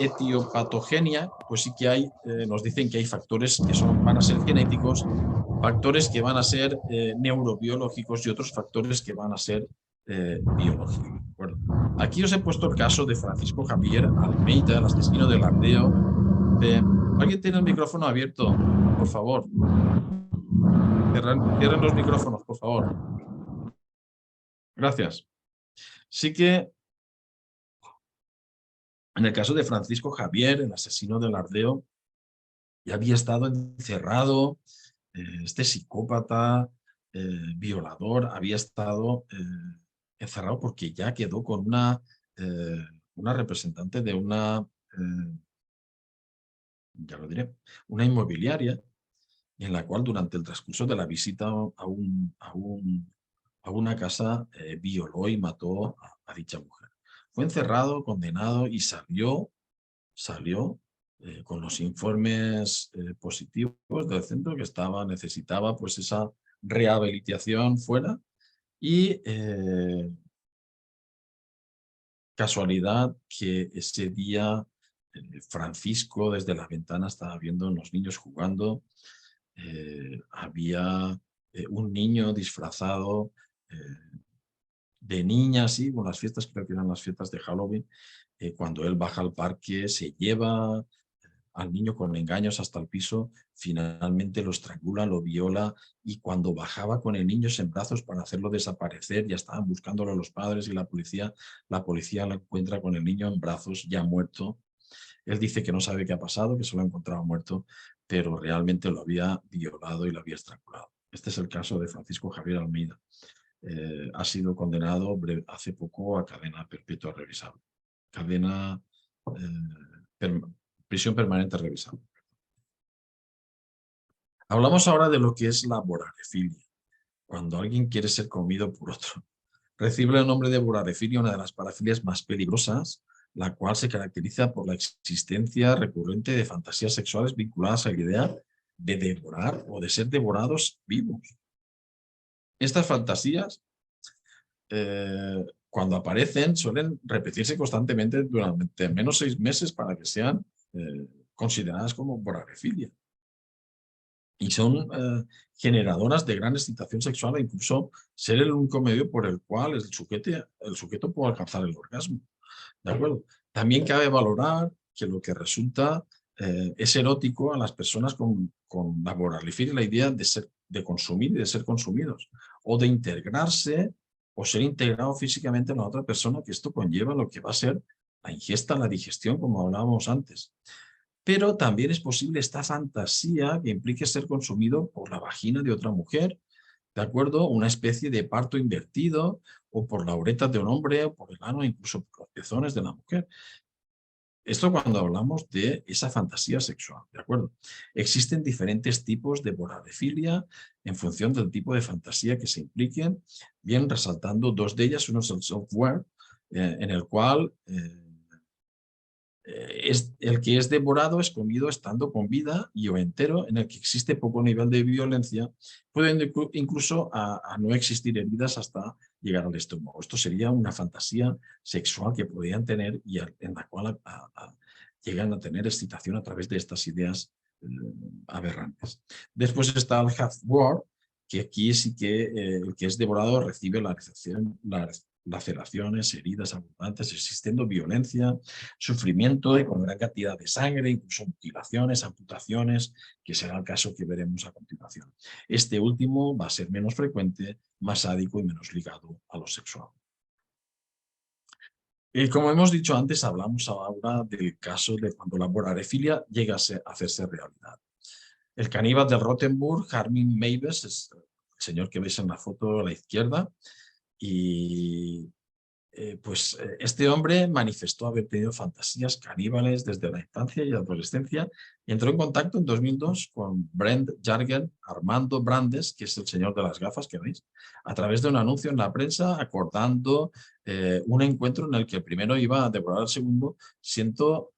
etiopatogenia, pues sí que hay, nos dicen que hay factores que van a ser genéticos, factores que van a ser neurobiológicos y otros factores que van a ser biológicos. Bueno, aquí os he puesto el caso de Francisco Javier Almeida, el asesino del Ardeo. ¿Alguien tiene el micrófono abierto? Por favor. Cierren los micrófonos, por favor. Gracias. Sí que en el caso de Francisco Javier, el asesino del Ardeo, ya había estado encerrado, este psicópata, violador, había estado encerrado porque ya quedó con una representante de ya lo diré, una inmobiliaria, en la cual durante el transcurso de la visita a una casa violó y mató a dicha mujer. Fue encerrado, condenado y salió con los informes positivos del centro que necesitaba pues esa rehabilitación fuera y casualidad que ese día Francisco desde la ventana estaba viendo a los niños jugando. Había un niño disfrazado de niña, sí, con las fiestas, creo que eran las fiestas de Halloween. Cuando él baja al parque, se lleva al niño con engaños hasta el piso, finalmente lo estrangula, lo viola, y cuando bajaba con el niño en brazos para hacerlo desaparecer, ya estaban buscándolo los padres y la policía lo encuentra con el niño en brazos ya muerto. Él dice que no sabe qué ha pasado, que se lo ha encontrado muerto, pero realmente lo había violado y lo había estrangulado. Este es el caso de Francisco Javier Almeida. Ha sido condenado hace poco a cadena perpetua revisable. Cadena prisión permanente revisable. Hablamos ahora de lo que es la vorarefilia, cuando alguien quiere ser comido por otro. Recibe el nombre de vorarefilia, una de las parafilias más peligrosas, la cual se caracteriza por la existencia recurrente de fantasías sexuales vinculadas a la idea de devorar o de ser devorados vivos. Estas fantasías, cuando aparecen, suelen repetirse constantemente durante al menos 6 meses para que sean consideradas como vorarefilia. Y son generadoras de gran excitación sexual e incluso ser el único medio por el cual el sujeto puede alcanzar el orgasmo. ¿De acuerdo? También cabe valorar que lo que resulta es erótico a las personas con la vorarefilia, la idea de consumir y de ser consumidos, o de integrarse o ser integrado físicamente en la otra persona, que esto conlleva lo que va a ser la ingesta, la digestión, como hablábamos antes. Pero también es posible esta fantasía que implique ser consumido por la vagina de otra mujer, ¿de acuerdo? Una especie de parto invertido, o por la uretra de un hombre, o por el ano, incluso por los pezones de la mujer. Esto cuando hablamos de esa fantasía sexual, ¿de acuerdo? Existen diferentes tipos de vorarefilia en función del tipo de fantasía que se impliquen, bien resaltando 2 de ellas. Uno es el software, en el cual el que es devorado es comido estando con vida y o entero, en el que existe poco nivel de violencia, pueden incluso a no existir heridas hasta llegar al estómago. Esto sería una fantasía sexual que podrían tener y en la cual llegan a tener excitación a través de estas ideas aberrantes. Después está el half-war, que aquí sí que el que es devorado recibe laceraciones, heridas abundantes, existiendo violencia, sufrimiento y con gran cantidad de sangre, incluso mutilaciones, amputaciones, que será el caso que veremos a continuación. Este último va a ser menos frecuente, más sádico y menos ligado a lo sexual. Y como hemos dicho antes, hablamos ahora del caso de cuando la vorarefilia llega a hacerse realidad. El caníbal de Rothenburg, Armin Meiwes, es el señor que veis en la foto a la izquierda, y este hombre manifestó haber tenido fantasías caníbales desde la infancia y la adolescencia y entró en contacto en 2002 con Brent Jarger Armando Brandes, que es el señor de las gafas que veis, a través de un anuncio en la prensa acordando un encuentro en el que el primero iba a devorar al segundo, siendo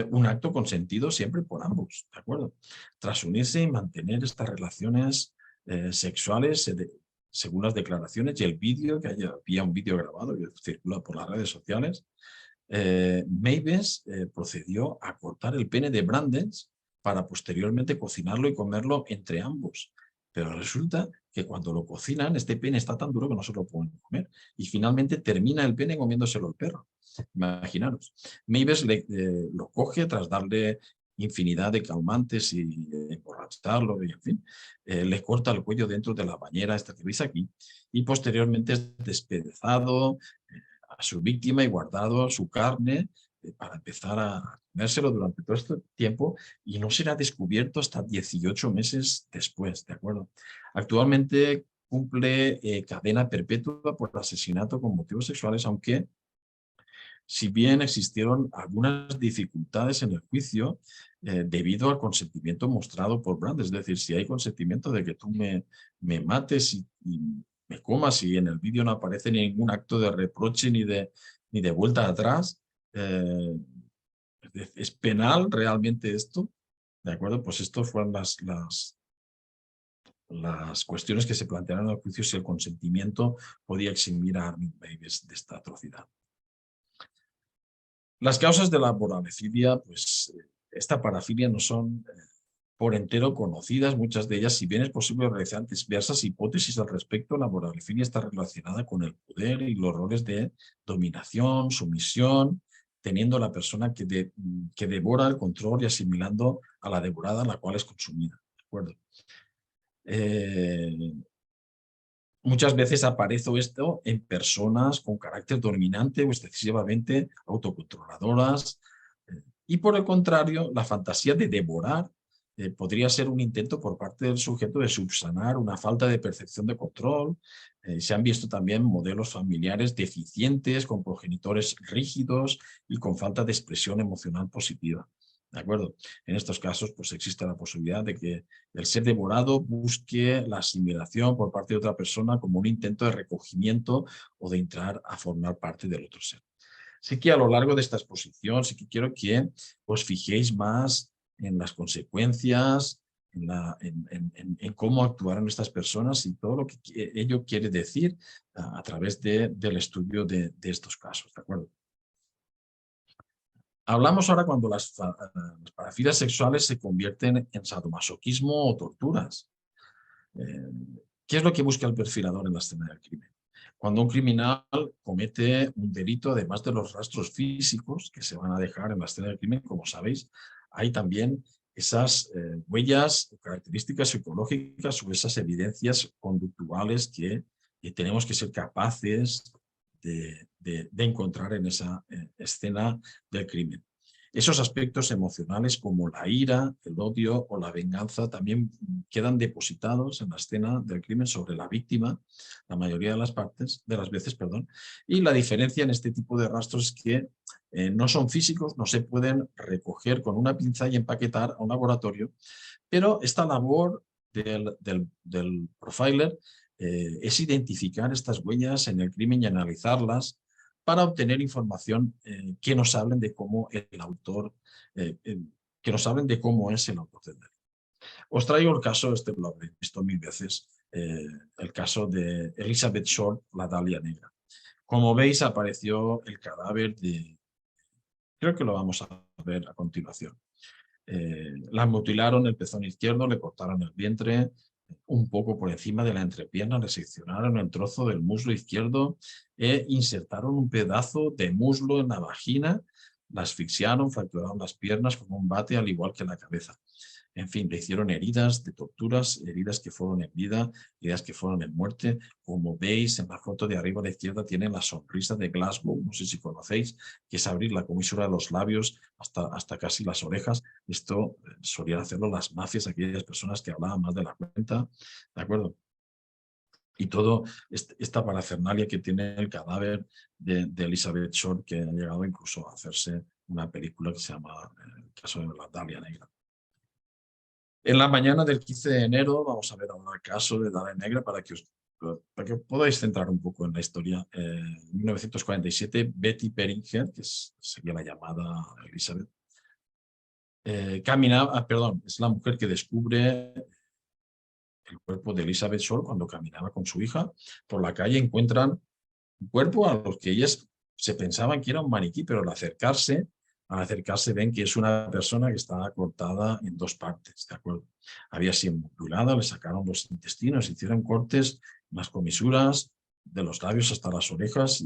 un acto consentido siempre por ambos, ¿de acuerdo? Tras unirse y mantener estas relaciones sexuales, según las declaraciones y el vídeo, que había un vídeo grabado que circula por las redes sociales, Meiwes procedió a cortar el pene de Brandes para posteriormente cocinarlo y comerlo entre ambos. Pero resulta que cuando lo cocinan, este pene está tan duro que no se lo pueden comer. Y finalmente termina el pene comiéndoselo el perro. Imaginaros. Meiwes lo coge tras darle infinidad de calmantes y emborracharlo, y en fin, le corta el cuello dentro de la bañera esta que veis aquí, y posteriormente es despedazado a su víctima y guardado su carne para empezar a comérselo durante todo este tiempo, y no será descubierto hasta 18 meses después, ¿de acuerdo? Actualmente cumple cadena perpetua por asesinato con motivos sexuales, aunque si bien existieron algunas dificultades en el juicio debido al consentimiento mostrado por Brandes. Es decir, si hay consentimiento de que tú me mates y me comas, y en el vídeo no aparece ningún acto de reproche ni de vuelta atrás, ¿es penal realmente esto? ¿De acuerdo? Pues esto fueron las cuestiones que se plantearon en el juicio, si el consentimiento podía eximir a Armin Meiwes de esta atrocidad. Las causas de la vorarefilia, pues esta parafilia no son por entero conocidas, muchas de ellas. Si bien es posible realizar diversas hipótesis al respecto, la vorarefilia está relacionada con el poder y los roles de dominación, sumisión, teniendo la persona que devora el control y asimilando a la devorada, la cual es consumida. ¿De acuerdo? Muchas veces aparece esto en personas con carácter dominante o excesivamente autocontroladoras. Y por el contrario, la fantasía de devorar podría ser un intento por parte del sujeto de subsanar una falta de percepción de control. Se han visto también modelos familiares deficientes, con progenitores rígidos y con falta de expresión emocional positiva. ¿De acuerdo? En estos casos, pues existe la posibilidad de que el ser devorado busque la asimilación por parte de otra persona como un intento de recogimiento o de entrar a formar parte del otro ser. Sí que a lo largo de esta exposición sí que quiero que os fijéis más en las consecuencias, en cómo actuaron estas personas y todo lo que ello quiere decir a través del estudio de estos casos, ¿de acuerdo? Hablamos ahora cuando las parafilias sexuales se convierten en sadomasoquismo o torturas. ¿Qué es lo que busca el perfilador en la escena del crimen? Cuando un criminal comete un delito, además de los rastros físicos que se van a dejar en la escena del crimen, como sabéis, hay también esas huellas, características psicológicas o esas evidencias conductuales que tenemos que ser capaces de encontrar en esa escena del crimen. Esos aspectos emocionales como la ira, el odio o la venganza también quedan depositados en la escena del crimen sobre la víctima, la mayoría de las veces, y la diferencia en este tipo de rastros es que no son físicos, no se pueden recoger con una pinza y empaquetar a un laboratorio, pero esta labor del profiler es identificar estas huellas en el crimen y analizarlas para obtener información que nos hablen de cómo el autor, que nos hablen de cómo es el autor del delito. Os traigo el caso, lo habréis visto 1000 veces, el caso de Elizabeth Short, la Dalia Negra. Como veis, apareció el cadáver de... Creo que lo vamos a ver a continuación. La mutilaron el pezón izquierdo, le cortaron el vientre, un poco por encima de la entrepierna, le seccionaron el trozo del muslo izquierdo e insertaron un pedazo de muslo en la vagina, la asfixiaron, fracturaron las piernas con un bate, al igual que la cabeza. En fin, le hicieron heridas de torturas, heridas que fueron en vida, heridas que fueron en muerte. Como veis en la foto de arriba a la izquierda tienen la sonrisa de Glasgow, no sé si conocéis, que es abrir la comisura de los labios hasta casi las orejas. Esto solían hacerlo las mafias, aquellas personas que hablaban más de la cuenta, ¿de acuerdo? Y todo esta parafernalia que tiene el cadáver de Elizabeth Short, que ha llegado incluso a hacerse una película que se llama El caso de la Dalia Negra. En la mañana del 15 de enero vamos a ver ahora el caso de Dalia Negra para que os podáis centrar un poco en la historia. En 1947, Betty Peringer, que sería la llamada Elizabeth, es la mujer que descubre el cuerpo de Elizabeth Short cuando caminaba con su hija por la calle. Encuentran un cuerpo a los que ellas se pensaban que era un maniquí, pero al acercarse ven que es una persona que estaba cortada en dos partes, ¿de acuerdo? Había sido mutilada, le sacaron los intestinos, hicieron cortes, unas comisuras de los labios hasta las orejas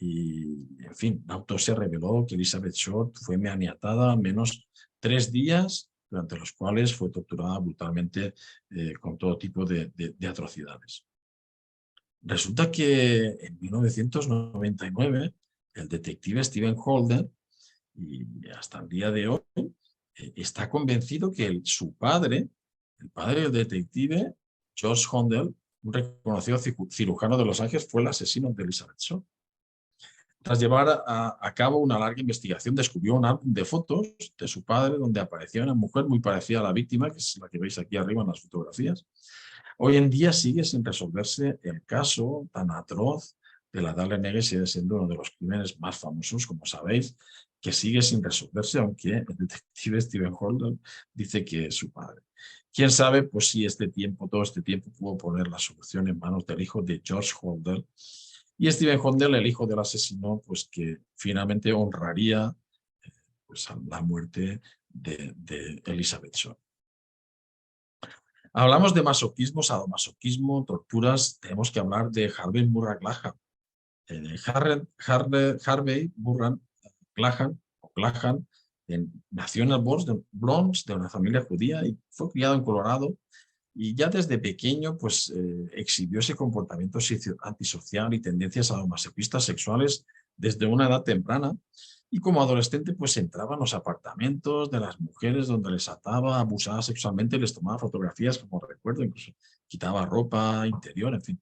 en fin, la autopsia reveló que Elizabeth Short fue maniatada al menos 3 días, durante los cuales fue torturada brutalmente con todo tipo de atrocidades. Resulta que en 1999 el detective Stephen Holder, y hasta el día de hoy, está convencido que su padre, el padre del detective, George Hondel, un reconocido cirujano de Los Ángeles, fue el asesino de Elizabeth Short. Tras llevar a cabo una larga investigación, descubrió un álbum de fotos de su padre donde aparecía una mujer muy parecida a la víctima, que es la que veis aquí arriba en las fotografías. Hoy en día sigue sin resolverse el caso tan atroz de la Dalia Negra, sigue siendo uno de los crímenes más famosos, como sabéis, que sigue sin resolverse, aunque el detective Stephen Holder dice que es su padre. ¿Quién sabe pues, si todo este tiempo pudo poner la solución en manos del hijo de George Holder? Y Stephen Holder, el hijo del asesino, pues que finalmente honraría pues, la muerte de Elizabeth Short. Hablamos de masoquismo, sadomasoquismo, torturas, tenemos que hablar de Harvey Murray Glahan. Harvey Murray Glahan nació en el Bronx de una familia judía y fue criado en Colorado, y ya desde pequeño pues, exhibió ese comportamiento antisocial y tendencias sadomasoquistas sexuales desde una edad temprana. Y como adolescente, pues entraba en los apartamentos de las mujeres donde les ataba, abusaba sexualmente, les tomaba fotografías, como recuerdo, incluso quitaba ropa interior, en fin.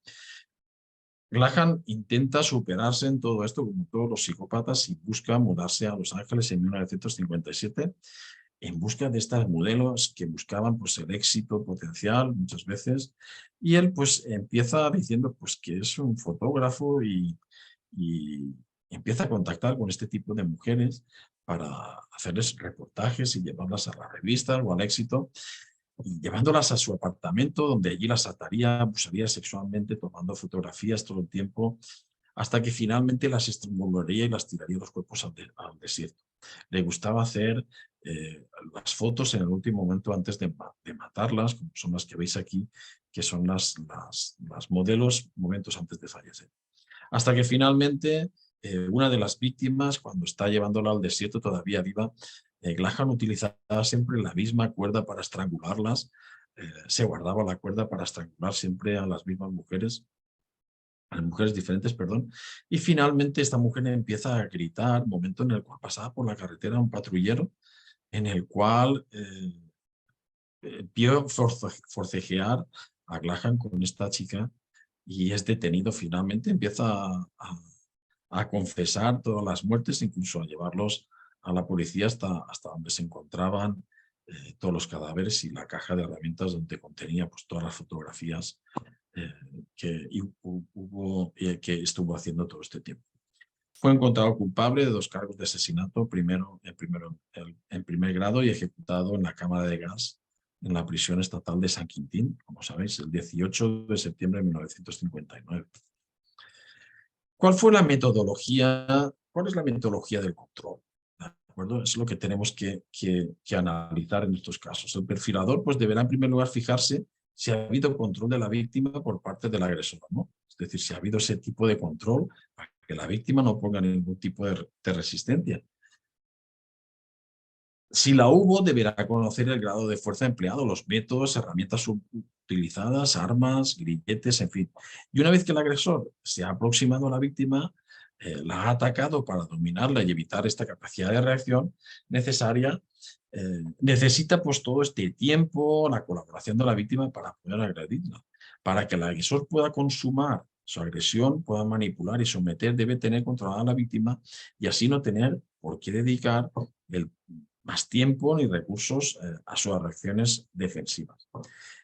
Graham intenta superarse en todo esto, como todos los psicópatas, y busca mudarse a Los Ángeles en 1957 en busca de estas modelos que buscaban pues, el éxito potencial muchas veces. Y él pues empieza diciendo pues, que es un fotógrafo y empieza a contactar con este tipo de mujeres para hacerles reportajes y llevarlas a las revistas o al éxito, y llevándolas a su apartamento, donde allí las ataría, abusaría sexualmente, tomando fotografías todo el tiempo, hasta que finalmente las estrangularía y las tiraría los cuerpos al desierto. Le gustaba hacer las fotos en el último momento antes de matarlas, como son las que veis aquí, que son las modelos momentos antes de fallecer. Hasta que finalmente una de las víctimas, cuando está llevándola al desierto todavía viva, Graham utilizaba siempre la misma cuerda para estrangularlas, se guardaba la cuerda para estrangular siempre a las mismas mujeres, a las mujeres diferentes, perdón, y finalmente esta mujer empieza a gritar, momento en el cual pasaba por la carretera un patrullero, en el cual vio forcejear a Graham con esta chica y es detenido finalmente, empieza a confesar todas las muertes, incluso a llevarlos a la policía hasta donde se encontraban todos los cadáveres y la caja de herramientas donde contenía pues, todas las fotografías que estuvo haciendo todo este tiempo. Fue encontrado culpable de 2 cargos de asesinato, en primer grado y ejecutado en la cámara de gas en la prisión estatal de San Quintín, como sabéis, el 18 de septiembre de 1959. ¿Cuál fue la metodología? ¿Cuál es la metodología del control? ¿De acuerdo? Es lo que tenemos que analizar en estos casos. El perfilador pues, deberá en primer lugar fijarse si ha habido control de la víctima por parte del agresor, ¿no? Es decir, si ha habido ese tipo de control para que la víctima no ponga ningún tipo de resistencia. Si la hubo, deberá conocer el grado de fuerza empleado, los métodos, herramientas utilizadas, armas, grilletes, en fin. Y una vez que el agresor se ha aproximado a la víctima, la ha atacado para dominarla y evitar esta capacidad de reacción necesaria, necesita pues todo este tiempo, la colaboración de la víctima para poder agredirla. Para que el agresor pueda consumar su agresión, pueda manipular y someter, debe tener controlada a la víctima y así no tener por qué dedicar más tiempo ni recursos a sus reacciones defensivas.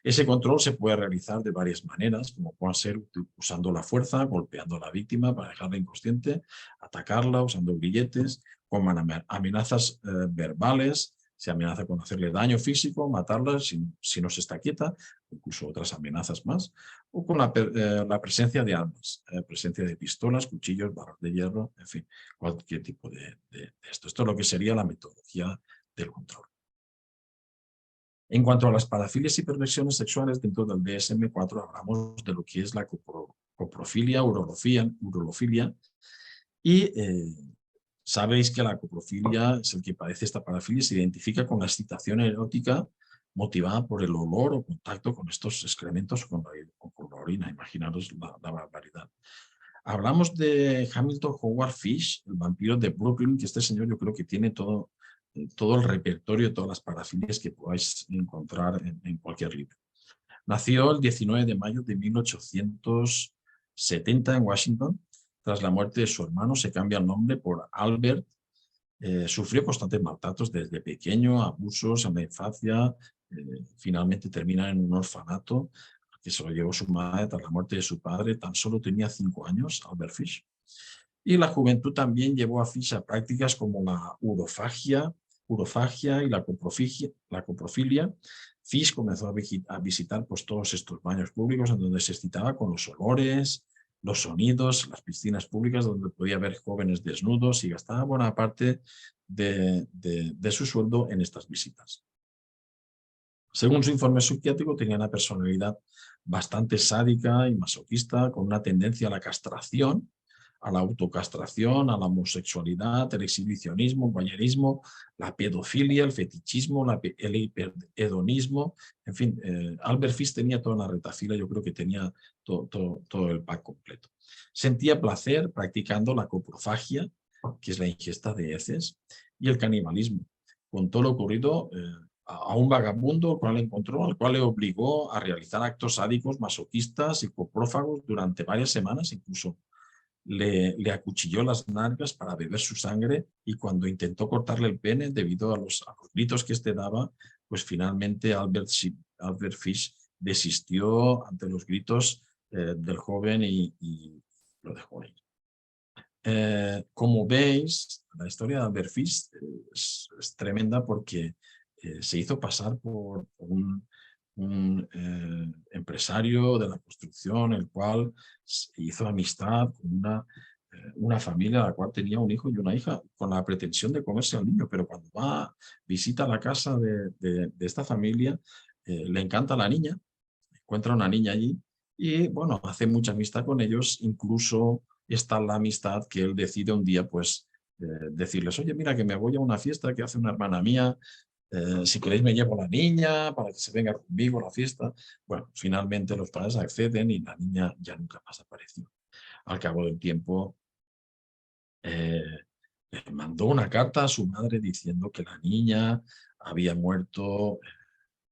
Ese control se puede realizar de varias maneras, como puede ser usando la fuerza, golpeando a la víctima para dejarla inconsciente, atacarla usando grilletes, con amenazas verbales, se amenaza con hacerle daño físico, matarla si no se está quieta, incluso otras amenazas más, o con la presencia de armas, presencia de pistolas, cuchillos, barras de hierro, en fin, cualquier tipo de esto. Esto es lo que sería la metodología del control. En cuanto a las parafilias y perversiones sexuales dentro del DSM-4, hablamos de lo que es la coprofilia, urolofilia, y sabéis que la coprofilia es el que padece esta parafilia, se identifica con la excitación erótica motivada por el olor o contacto con estos excrementos o con la orina. Imaginaros la barbaridad. Hablamos de Hamilton Howard Fish, el vampiro de Brooklyn, que este señor yo creo que tiene todo el repertorio, todas las parafilias que podáis encontrar en cualquier libro. Nació el 19 de mayo de 1870 en Washington. Tras la muerte de su hermano se cambia el nombre por Albert. Sufrió constantes maltratos desde pequeño, abusos en la infancia. Finalmente termina en un orfanato que se lo llevó su madre tras la muerte de su padre. Tan solo tenía 5 años, Albert Fish. Y la juventud también llevó a Fish a prácticas como la urofagia y la coprofilia. Fish comenzó a visitar pues, todos estos baños públicos en donde se excitaba con los olores, los sonidos, las piscinas públicas donde podía ver jóvenes desnudos y gastaba buena parte de su sueldo en estas visitas. Según su informe psiquiátrico, tenía una personalidad bastante sádica y masoquista, con una tendencia a la castración, a la autocastración, a la homosexualidad, el exhibicionismo, el voyerismo, la pedofilia, el fetichismo, el hiperhedonismo. En fin, Albert Fish tenía toda la retafila, yo creo que tenía todo el pack completo. Sentía placer practicando la coprofagia, que es la ingesta de heces, y el canibalismo. Contó lo ocurrido a un vagabundo al cual encontró, al cual le obligó a realizar actos sádicos, masoquistas y coprófagos durante varias semanas. Incluso le acuchilló las nalgas para beber su sangre, y cuando intentó cortarle el pene debido a los gritos que éste daba, pues finalmente Albert Fish desistió ante los gritos del joven y lo dejó ir. Como veis, la historia de Albert Fish es tremenda porque se hizo pasar por un empresario de la construcción, el cual hizo amistad con una familia la cual tenía un hijo y una hija, con la pretensión de comerse al niño, pero cuando visita la casa de esta familia, le encanta la niña, encuentra una niña allí y bueno, hace mucha amistad con ellos. Incluso está la amistad que él decide un día pues decirles: oye, mira, que me voy a una fiesta que hace una hermana mía, si queréis me llevo a la niña para que se venga conmigo a la fiesta. Bueno, finalmente los padres acceden y la niña ya nunca más apareció. Al cabo del tiempo le mandó una carta a su madre diciendo que la niña había muerto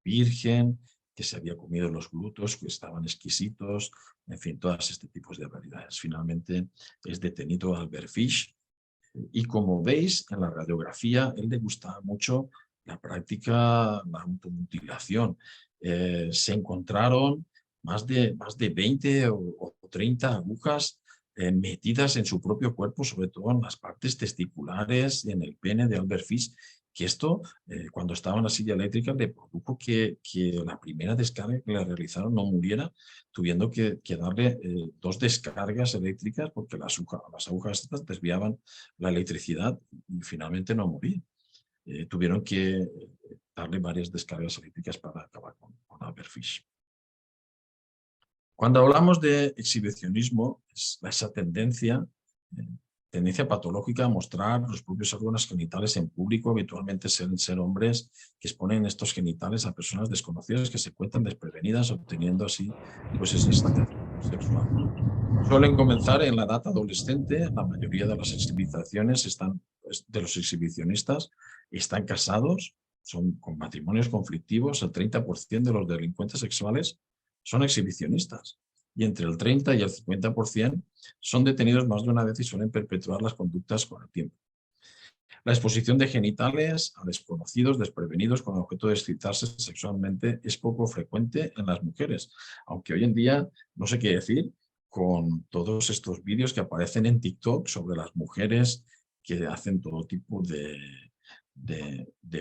virgen, que se había comido los glutos, que estaban exquisitos, en fin, todas este tipos de realidades. Finalmente es detenido Albert Fish y, como veis en la radiografía, él le gustaba mucho la práctica, la automutilación. Se encontraron más de 20 o 30 agujas metidas en su propio cuerpo, sobre todo en las partes testiculares y en el pene de Albert Fish, que esto, cuando estaba en la silla eléctrica, le produjo que la primera descarga que le realizaron no muriera, tuviendo que darle 2 descargas eléctricas porque las agujas estas desviaban la electricidad y finalmente no moría. Tuvieron que darle varias descargas eléctricas para acabar con Albert Fish. Cuando hablamos de exhibicionismo, es esa tendencia patológica a mostrar los propios órganos genitales en público. Habitualmente suelen ser hombres que exponen estos genitales a personas desconocidas que se encuentran desprevenidas, obteniendo así pues ese estatus sexual. Suelen comenzar en la edad adolescente. La mayoría de las exhibiciones de los exhibicionistas están casados, son con matrimonios conflictivos. El 30% de los delincuentes sexuales son exhibicionistas, y entre el 30 y el 50% son detenidos más de una vez y suelen perpetuar las conductas con el tiempo. La exposición de genitales a desconocidos desprevenidos con el objeto de excitarse sexualmente es poco frecuente en las mujeres, aunque hoy en día no sé qué decir con todos estos vídeos que aparecen en TikTok sobre las mujeres que hacen todo tipo de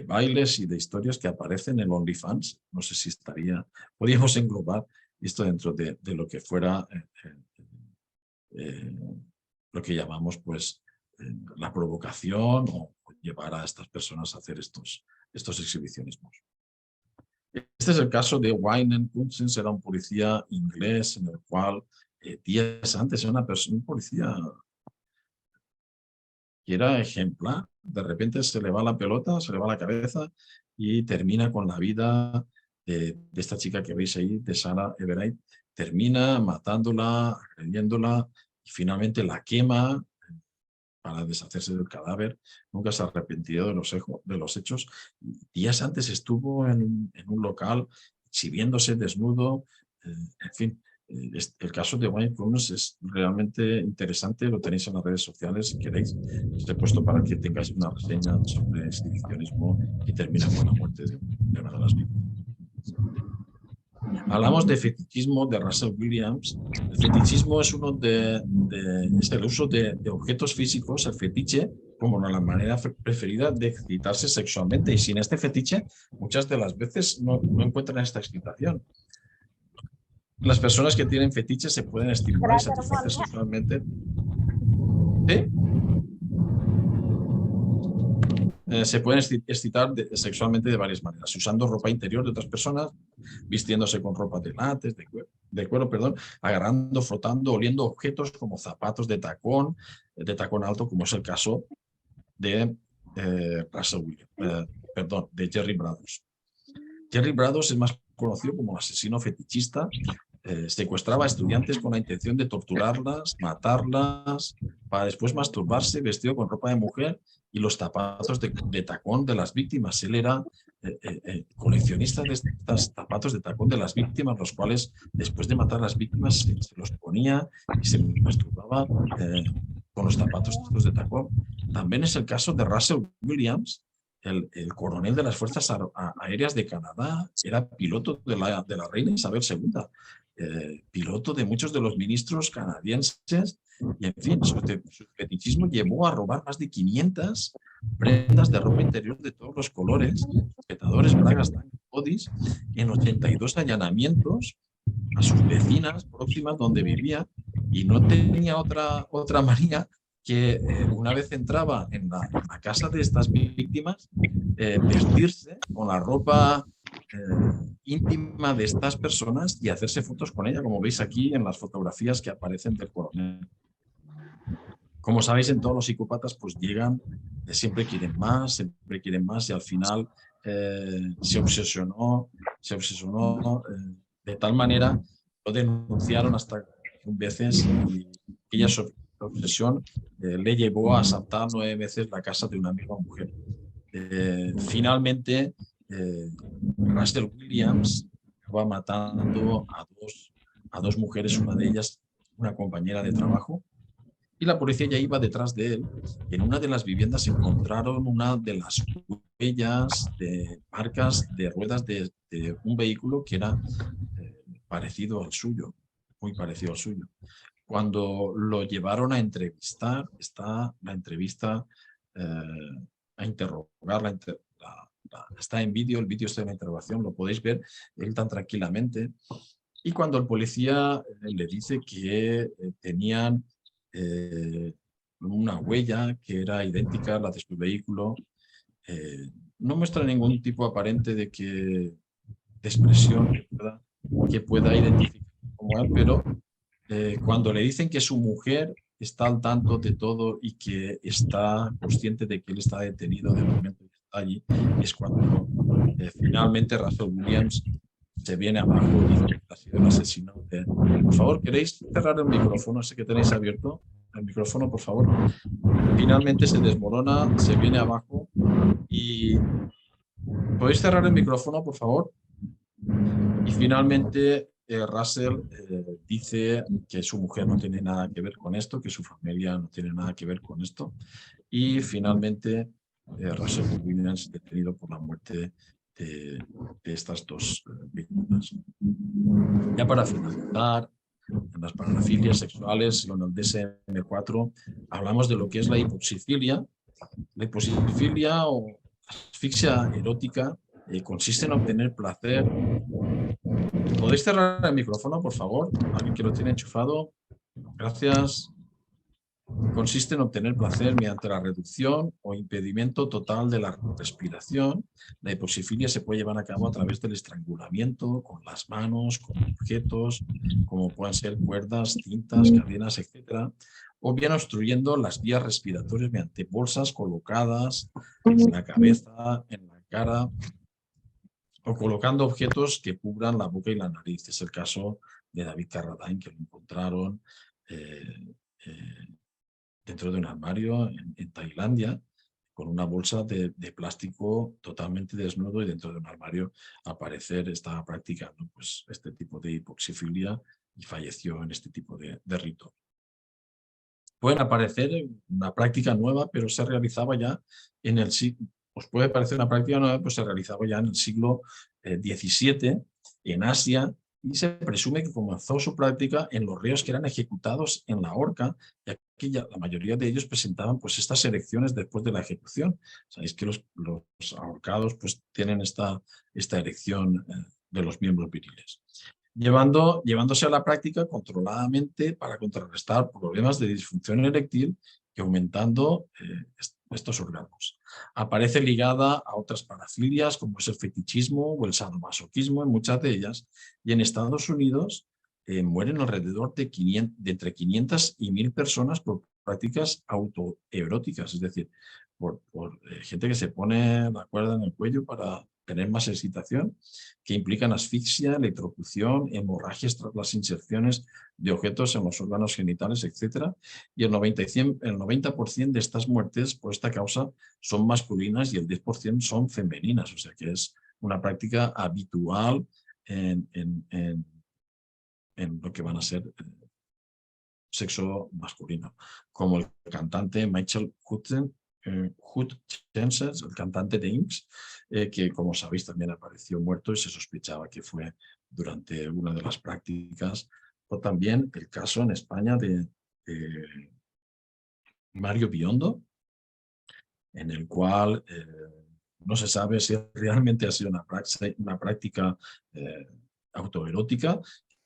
bailes y de historias que aparecen en OnlyFans. No sé si podríamos englobar esto dentro de lo que fuera lo que llamamos pues la provocación, o llevar a estas personas a hacer estos exhibicionismos. Este es el caso de Wayne Couzens. Era un policía inglés en el cual días antes era un policía que era ejemplar. De repente se le va la pelota, se le va la cabeza y termina con la vida de esta chica que veis ahí, de Sarah Everett. Termina matándola, agrediéndola y finalmente la quema para deshacerse del cadáver. Nunca se ha arrepentido de los hechos. Días antes estuvo en un local exhibiéndose desnudo. En fin, el caso de Wayne Couzens es realmente interesante. Lo tenéis en las redes sociales si queréis. Estoy puesto para que tengáis una reseña sobre exhibicionismo y termina con la muerte de una de las víctimas. Hablamos de fetichismo de Russell Williams. El fetichismo es es el uso de objetos físicos, el fetiche, como la manera preferida de excitarse sexualmente. Y sin este fetiche, muchas de las veces no encuentran esta excitación. Las personas que tienen fetiches se pueden estimular y satisfacer sexualmente. ¿Sí? Se pueden excitar sexualmente de varias maneras: usando ropa interior de otras personas, vistiéndose con ropa de látex, de cuero, agarrando, frotando, oliendo objetos como zapatos de tacón alto, como es el caso de de Jerry Brados. Jerry Brados es más conocido como asesino fetichista secuestraba a estudiantes con la intención de torturarlas, matarlas, para después masturbarse vestido con ropa de mujer y los zapatos de tacón de las víctimas. Él era coleccionista de estos zapatos de tacón de las víctimas, los cuales después de matar a las víctimas se los ponía y se masturbaba con los zapatos estos de tacón. También es el caso de Russell Williams, el coronel de las Fuerzas Aéreas de Canadá, era piloto de la reina Isabel II. Piloto de muchos de los ministros canadienses, y en fin, su fetichismo llevó a robar más de 500 prendas de ropa interior de todos los colores, sujetadores, bragas, bodys, en 82 allanamientos a sus vecinas próximas donde vivía, y no tenía otra manía que una vez entraba en la casa de estas víctimas, vestirse con la ropa íntima de estas personas y hacerse fotos con ella, como veis aquí en las fotografías que aparecen del coronel. Como sabéis, en todos los psicópatas pues llegan, siempre quieren más y al final se obsesionó de tal manera, lo denunciaron hasta veces y aquella obsesión le llevó a asaltar 9 veces la casa de una misma mujer. Finalmente, Russell Williams acaba matando a dos mujeres, una de ellas una compañera de trabajo, y la policía ya iba detrás de él. En una de las viviendas encontraron una de las huellas de marcas de ruedas de un vehículo que era parecido al suyo, muy parecido al suyo. Cuando lo llevaron a entrevistar, está la entrevista a interrogar, está en vídeo, el vídeo está en la interrogación, lo podéis ver él tan tranquilamente. Y cuando el policía le dice que tenían una huella que era idéntica a la de su vehículo, no muestra ningún tipo aparente de expresión que pueda identificar como él, pero cuando le dicen que su mujer está al tanto de todo y que está consciente de que él está detenido de momento que está allí, es cuando finalmente Russell Williams se viene abajo y dice que ha sido el asesino. Por favor, ¿queréis cerrar el micrófono ese que tenéis abierto? El micrófono, por favor. Finalmente se desmorona, se viene abajo y... ¿Podéis cerrar el micrófono, por favor? Y finalmente Russell dice que su mujer no tiene nada que ver con esto, que su familia no tiene nada que ver con esto. Y finalmente Russell Williams es detenido por la muerte de estas dos víctimas. Ya para finalizar, en las parafilias sexuales, en el DSM-4, hablamos de lo que es la hipoxifilia. La hipoxifilia o asfixia erótica consiste en obtener placer. ¿Podéis cerrar el micrófono, por favor? ¿Alguien que lo tiene enchufado? Gracias. Consiste en obtener placer mediante la reducción o impedimento total de la respiración. La hipoxifilia se puede llevar a cabo a través del estrangulamiento, con las manos, con objetos, como pueden ser cuerdas, cintas, cadenas, etc. O bien obstruyendo las vías respiratorias mediante bolsas colocadas en la cabeza, en la cara, o colocando objetos que cubran la boca y la nariz. Es el caso de David Carradine, que lo encontraron dentro de un armario en Tailandia, con una bolsa de plástico totalmente desnudo, y dentro de un armario, al parecer, estaba practicando pues, este tipo de hipoxifilia y falleció en este tipo de rito. Pueden aparecer una práctica nueva, pero se realizaba ya en el siglo... Os puede parecer una práctica nueva, pues se realizaba ya en el siglo XVII en Asia, y se presume que comenzó su práctica en los reos que eran ejecutados en la horca, ya que la mayoría de ellos presentaban pues, estas erecciones después de la ejecución. Sabéis que los ahorcados pues, tienen esta erección de los miembros viriles. Llevándose a la práctica controladamente para contrarrestar problemas de disfunción eréctil y aumentando estos órganos. Aparece ligada a otras parafilias como es el fetichismo o el sadomasoquismo en muchas de ellas, y en Estados Unidos mueren alrededor de entre 500 y 1000 personas por prácticas autoeróticas, es decir, por gente que se pone la cuerda en el cuello para tener más excitación, que implican asfixia, electrocución, hemorragias tras las inserciones de objetos en los órganos genitales, etc. Y el 90% de estas muertes por esta causa son masculinas y el 10% son femeninas, o sea que es una práctica habitual en lo que van a ser sexo masculino, como el cantante Michael Hutchence, el cantante de Inks, que como sabéis también apareció muerto y se sospechaba que fue durante una de las prácticas, o también el caso en España de Mario Biondo, en el cual no se sabe si realmente ha sido una práctica autoerótica.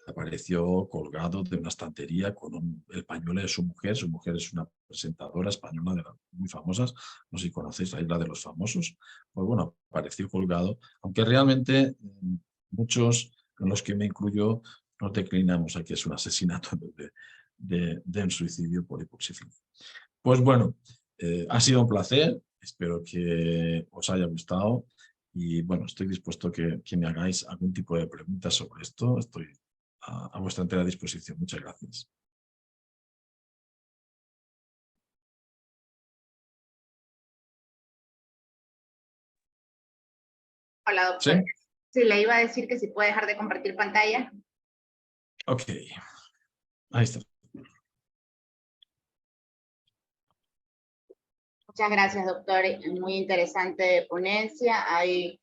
Apareció colgado de una estantería con el pañuelo de su mujer. Su mujer es una presentadora española de las muy famosas, no sé si conocéis la Isla de los Famosos. Pues bueno, apareció colgado, aunque realmente muchos, en los que me incluyo, nos declinamos a que es un asesinato de un suicidio por hipoxifilia. Pues bueno, ha sido un placer, espero que os haya gustado y bueno, estoy dispuesto a que me hagáis algún tipo de preguntas sobre esto. Estoy a vuestra entera disposición. Muchas gracias. Hola, doctor. Sí, le iba a decir que si puede dejar de compartir pantalla. Ok, ahí está. Muchas gracias, doctor. Muy interesante ponencia. Hay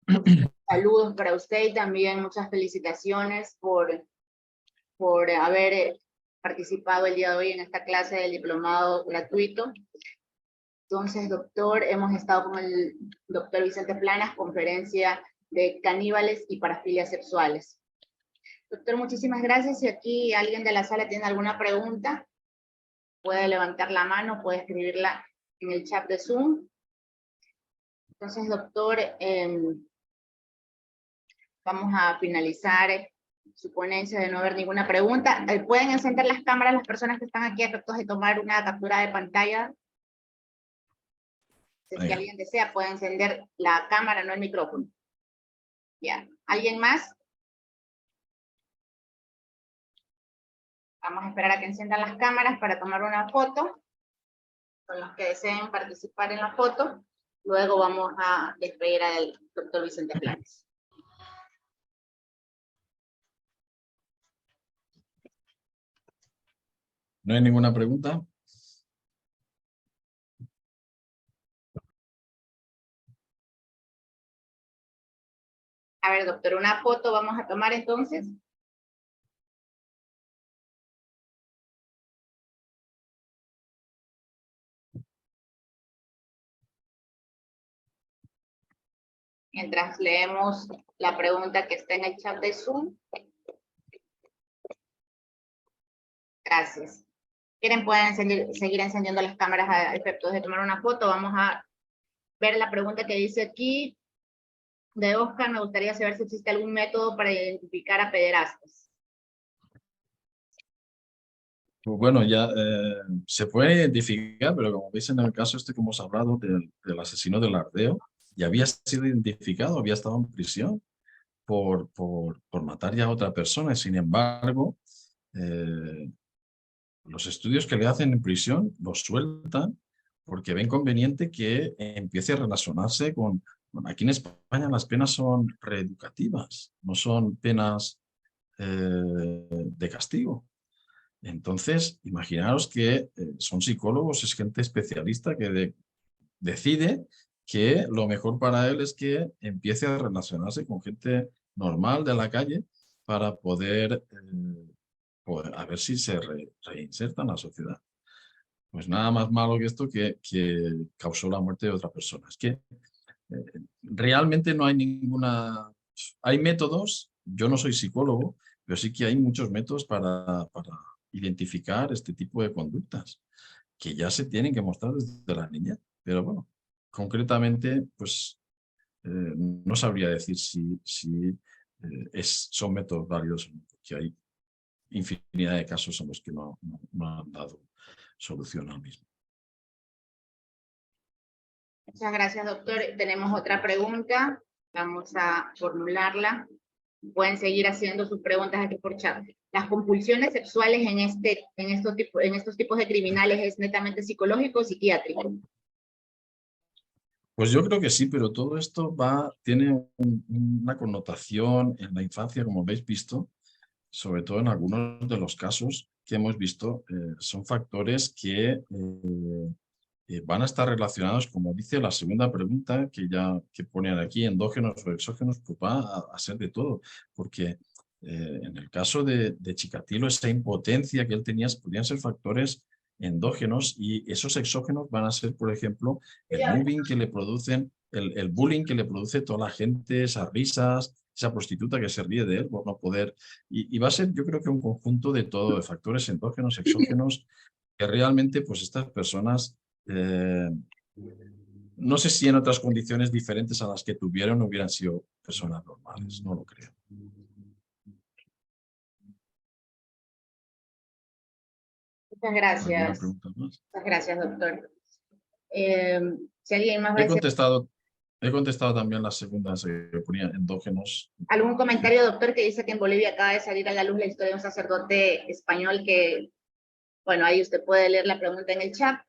muchos saludos para usted y también muchas felicitaciones por haber participado el día de hoy en esta clase del diplomado gratuito. Entonces, doctor, hemos estado con el doctor Vicente Planas, conferencia de caníbales y parafilias sexuales. Doctor, muchísimas gracias. Si aquí alguien de la sala tiene alguna pregunta, puede levantar la mano, puede escribirla en el chat de Zoom. Entonces, doctor, vamos a finalizar su ponencia de no haber ninguna pregunta. ¿Pueden encender las cámaras las personas que están aquí a efectos de tomar una captura de pantalla? Si es que alguien desea, puede encender la cámara, no el micrófono. Ya. ¿Alguien más? Vamos a esperar a que enciendan las cámaras para tomar una foto con los que deseen participar en la foto. Luego vamos a despedir al doctor Vicente Planas. ¿No hay ninguna pregunta? A ver, doctor, una foto vamos a tomar entonces. Mientras leemos la pregunta que está en el chat de Zoom. Gracias. ¿Quieren pueden seguir encendiendo las cámaras a efectos de tomar una foto? Vamos a ver la pregunta que dice aquí. De Oscar, me gustaría saber si existe algún método para identificar a pederastas. Pues bueno, ya se puede identificar, pero como veis en el caso este que hemos hablado del asesino del Ardeo, ya había sido identificado, había estado en prisión por matar ya a otra persona. Sin embargo, los estudios que le hacen en prisión los sueltan porque ven conveniente que empiece a relacionarse con... Bueno, aquí en España las penas son reeducativas, no son penas de castigo. Entonces, imaginaros que son psicólogos, es gente especialista que decide que lo mejor para él es que empiece a relacionarse con gente normal de la calle para poder a ver si se reinserta en la sociedad. Pues nada más malo que esto que causó la muerte de otra persona. Es que realmente no hay ninguna... Hay métodos, yo no soy psicólogo, pero sí que hay muchos métodos para identificar este tipo de conductas que ya se tienen que mostrar desde la niñez. Pero bueno, concretamente, pues no sabría decir si son métodos válidos, porque hay infinidad de casos en los que no han dado solución al mismo. Muchas gracias, doctor. Tenemos otra pregunta Vamos a formularla. Pueden seguir haciendo sus preguntas aquí por chat. Las compulsiones sexuales en estos tipos de criminales es netamente psicológico o psiquiátrico. Pues yo creo que sí, pero todo esto tiene una connotación en la infancia, como habéis visto, sobre todo en algunos de los casos que hemos visto, son factores que van a estar relacionados, como dice la segunda pregunta que ponen aquí, endógenos o exógenos, pues va a ser de todo, porque en el caso de Chikatilo, esa impotencia que él tenía podrían ser factores endógenos y esos exógenos van a ser, por ejemplo, el moving que le producen, el bullying que le produce toda la gente, esas risas, esa prostituta que se ríe de él por no poder, y va a ser yo creo que un conjunto de todo, de factores endógenos, exógenos, que realmente pues estas personas no sé si en otras condiciones diferentes a las que tuvieron hubieran sido personas normales, no lo creo. Muchas gracias. ¿Alguna pregunta más? Muchas gracias, doctor. Si alguien más va a He decir contestado también la segunda, se ponía endógenos. algún comentario, doctor, que dice que en Bolivia acaba de salir a la luz la historia de un sacerdote español que, bueno, ahí usted puede leer la pregunta en el chat.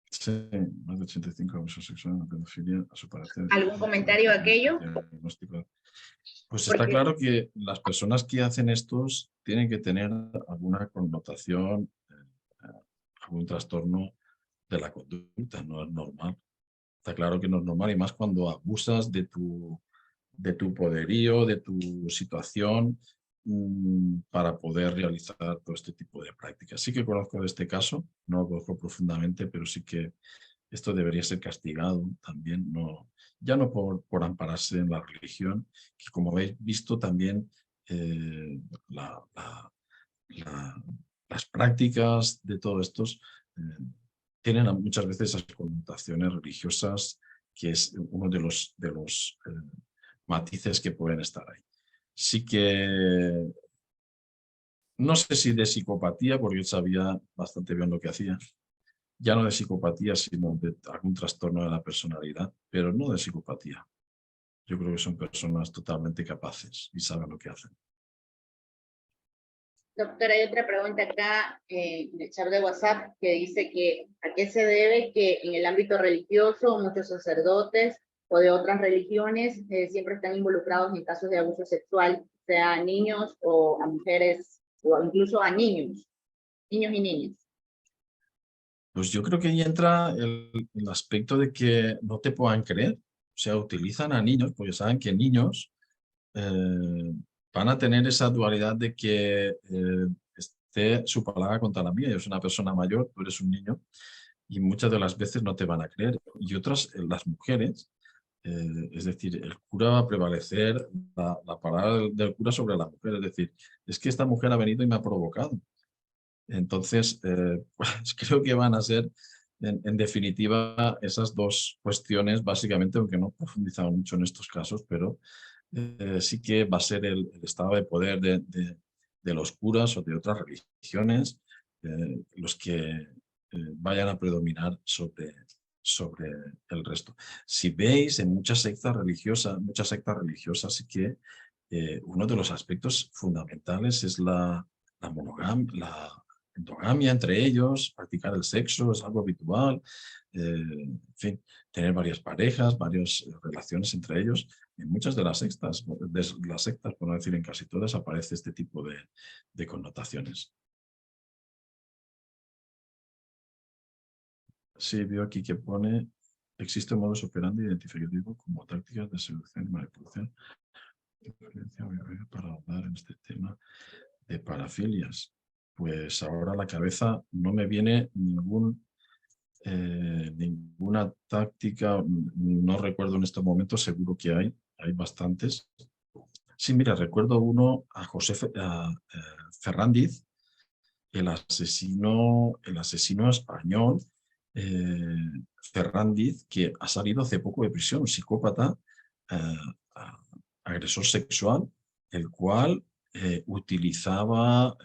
Sí, más de 85 abusos sexuales, una pedofilia, a su parecer. ¿Algún comentario a aquello? Pues está Porque claro que las personas que hacen estos tienen que tener alguna connotación, algún trastorno de la conducta, no es normal. Está claro que no es normal y más cuando abusas de tu poderío, de tu situación para poder realizar todo este tipo de prácticas. Sí que conozco de este caso, no lo conozco profundamente, pero sí que esto debería ser castigado también, ya no por ampararse en la religión, que como habéis visto también las prácticas de todos estos tienen muchas veces esas connotaciones religiosas, que es uno de los matices que pueden estar ahí. Sí que no sé si de psicopatía, porque él sabía bastante bien lo que hacía, ya no de psicopatía, sino de algún trastorno de la personalidad, pero no de psicopatía. Yo creo que son personas totalmente capaces y saben lo que hacen. doctora, hay otra pregunta acá en el chat de WhatsApp que dice que a qué se debe que en el ámbito religioso muchos sacerdotes o de otras religiones siempre están involucrados en casos de abuso sexual, sea a niños o a mujeres o incluso a niños y niñas. Pues yo creo que ahí entra el aspecto de que no te puedan creer. O sea, utilizan a niños porque saben que niños van a tener esa dualidad de que esté su palabra contra la mía. Yo soy una persona mayor, tú eres un niño, y muchas de las veces no te van a creer. Y otras, las mujeres, es decir, el cura va a prevalecer la palabra del cura sobre la mujer. Es decir, es que esta mujer ha venido y me ha provocado. Entonces, pues creo que van a ser, en definitiva, esas dos cuestiones, básicamente, aunque no profundizamos mucho en estos casos, pero sí que va a ser el estado de poder de los curas o de otras religiones los que vayan a predominar sobre el resto. Si veis en muchas sectas religiosas sí que uno de los aspectos fundamentales es la monogamia, la endogamia entre ellos, practicar el sexo es algo habitual, en fin, tener varias parejas, varias relaciones entre ellos. En muchas de las sectas, por no decir en casi todas, aparece este tipo de connotaciones. Sí, veo aquí que pone, existe un modus operandi identificativo como tácticas de seducción y manipulación para hablar en este tema de parafilias. Pues ahora a la cabeza no me viene ninguna táctica, no recuerdo en estos momentos, seguro que hay bastantes. Sí, mira, recuerdo uno a José Ferrandiz, el asesino español Ferrandiz, que ha salido hace poco de prisión, un psicópata, agresor sexual, el cual utilizaba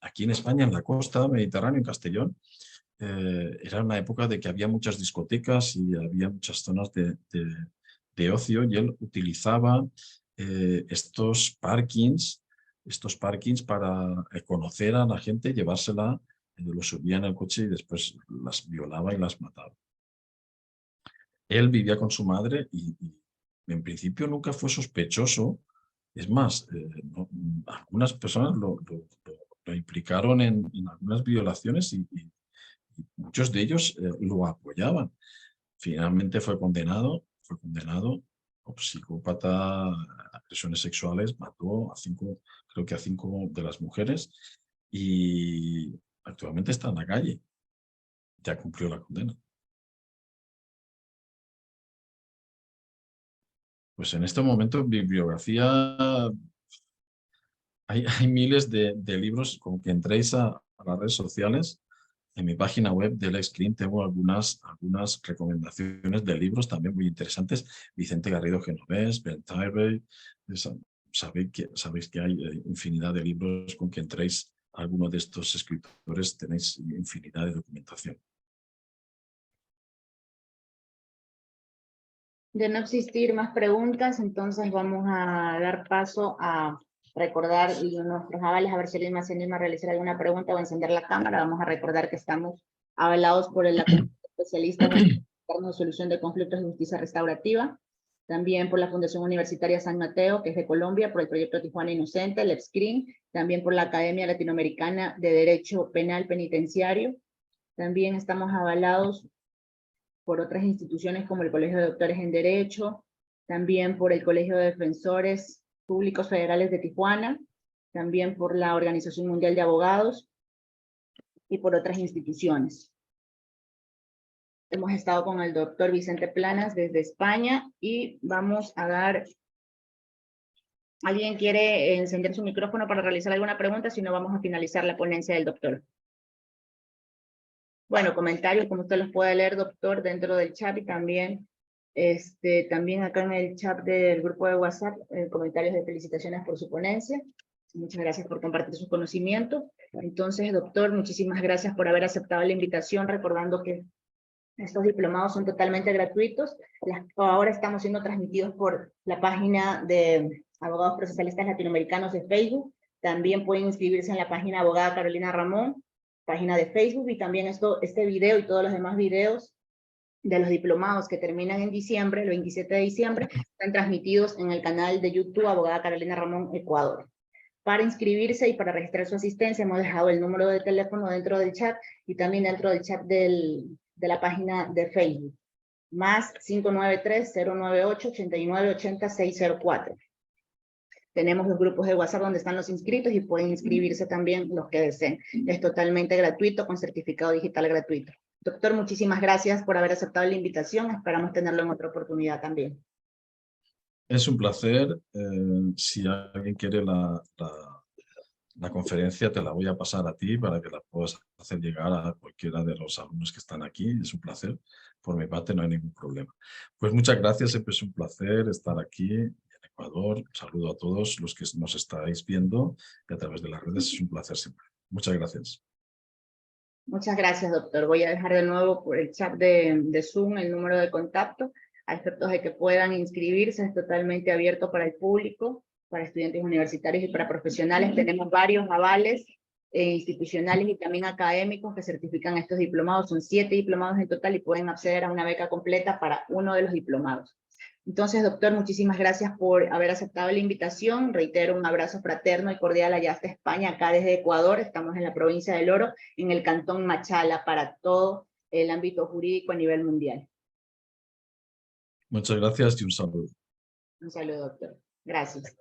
aquí en España, en la costa mediterránea, en Castellón, era una época de que había muchas discotecas y había muchas zonas de de ocio y él utilizaba estos parkings para conocer a la gente, llevársela, los subía en el coche y después las violaba y las mataba. Él vivía con su madre y en principio nunca fue sospechoso. Es más, algunas personas lo implicaron en algunas violaciones y muchos de ellos lo apoyaban. Finalmente fue condenado por psicópata, agresiones sexuales, mató a 5, creo que a 5 de las mujeres y actualmente está en la calle. Ya cumplió la condena. Pues en este momento en bibliografía hay miles de libros, con que entréis a las redes sociales. En mi página web de LexClean tengo algunas recomendaciones de libros también muy interesantes. Vicente Garrido Genovés, Ben Tyree. Sabéis que hay infinidad de libros, con que entréis a alguno de estos escritores tenéis infinidad de documentación. De no existir más preguntas, entonces vamos a dar paso a recordar nuestros avales, a ver si alguien más se anima a realizar alguna pregunta o encender la cámara. Vamos a recordar que estamos avalados por el especialista en solución de conflictos y justicia restaurativa, también por la Fundación Universitaria San Mateo, que es de Colombia, por el proyecto Tijuana Inocente, el LexClean, también por la Academia Latinoamericana de Derecho Penal Penitenciario. También estamos avalados por otras instituciones como el Colegio de Doctores en Derecho, también por el Colegio de Defensores Públicos Federales de Tijuana, también por la Organización Mundial de Abogados y por otras instituciones. Hemos estado con el doctor Vicente Planas desde España y vamos a dar... ¿Alguien quiere encender su micrófono para realizar alguna pregunta? Si no, vamos a finalizar la ponencia del doctor. Bueno, comentarios, como usted los puede leer, doctor, dentro del chat y también, también acá en el chat del grupo de WhatsApp, comentarios de felicitaciones por su ponencia. Muchas gracias por compartir sus conocimientos. Entonces, doctor, muchísimas gracias por haber aceptado la invitación, recordando que estos diplomados son totalmente gratuitos. Ahora estamos siendo transmitidos por la página de Abogados Procesalistas Latinoamericanos de Facebook. También pueden inscribirse en la página Abogada Carolina Ramón, página de Facebook, y también este video y todos los demás videos de los diplomados que terminan en diciembre, el 27 de diciembre, están transmitidos en el canal de YouTube Abogada Carolina Ramón Ecuador. Para inscribirse y para registrar su asistencia hemos dejado el número de teléfono dentro del chat y también dentro del chat de la página de Facebook, más 593-098-8980-604. Tenemos los grupos de WhatsApp donde están los inscritos y pueden inscribirse también los que deseen. Es totalmente gratuito, con certificado digital gratuito. Doctor, muchísimas gracias por haber aceptado la invitación. Esperamos tenerlo en otra oportunidad también. Es un placer. Si alguien quiere la conferencia, te la voy a pasar a ti para que la puedas hacer llegar a cualquiera de los alumnos que están aquí. Es un placer. Por mi parte no hay ningún problema. Pues muchas gracias. Siempre es un placer estar aquí en Ecuador. Un saludo a todos los que nos estáis viendo y a través de las redes. Es un placer siempre. Muchas gracias. Muchas gracias, doctor. Voy a dejar de nuevo por el chat de Zoom el número de contacto, a efectos de que puedan inscribirse. Es totalmente abierto para el público, para estudiantes universitarios y para profesionales. Tenemos varios avales institucionales y también académicos que certifican estos diplomados. Son 7 diplomados en total y pueden acceder a una beca completa para uno de los diplomados. Entonces, doctor, muchísimas gracias por haber aceptado la invitación. Reitero un abrazo fraterno y cordial allá hasta España, acá desde Ecuador. Estamos en la provincia del Oro, en el cantón Machala, para todo el ámbito jurídico a nivel mundial. Muchas gracias y un saludo. Un saludo, doctor. Gracias.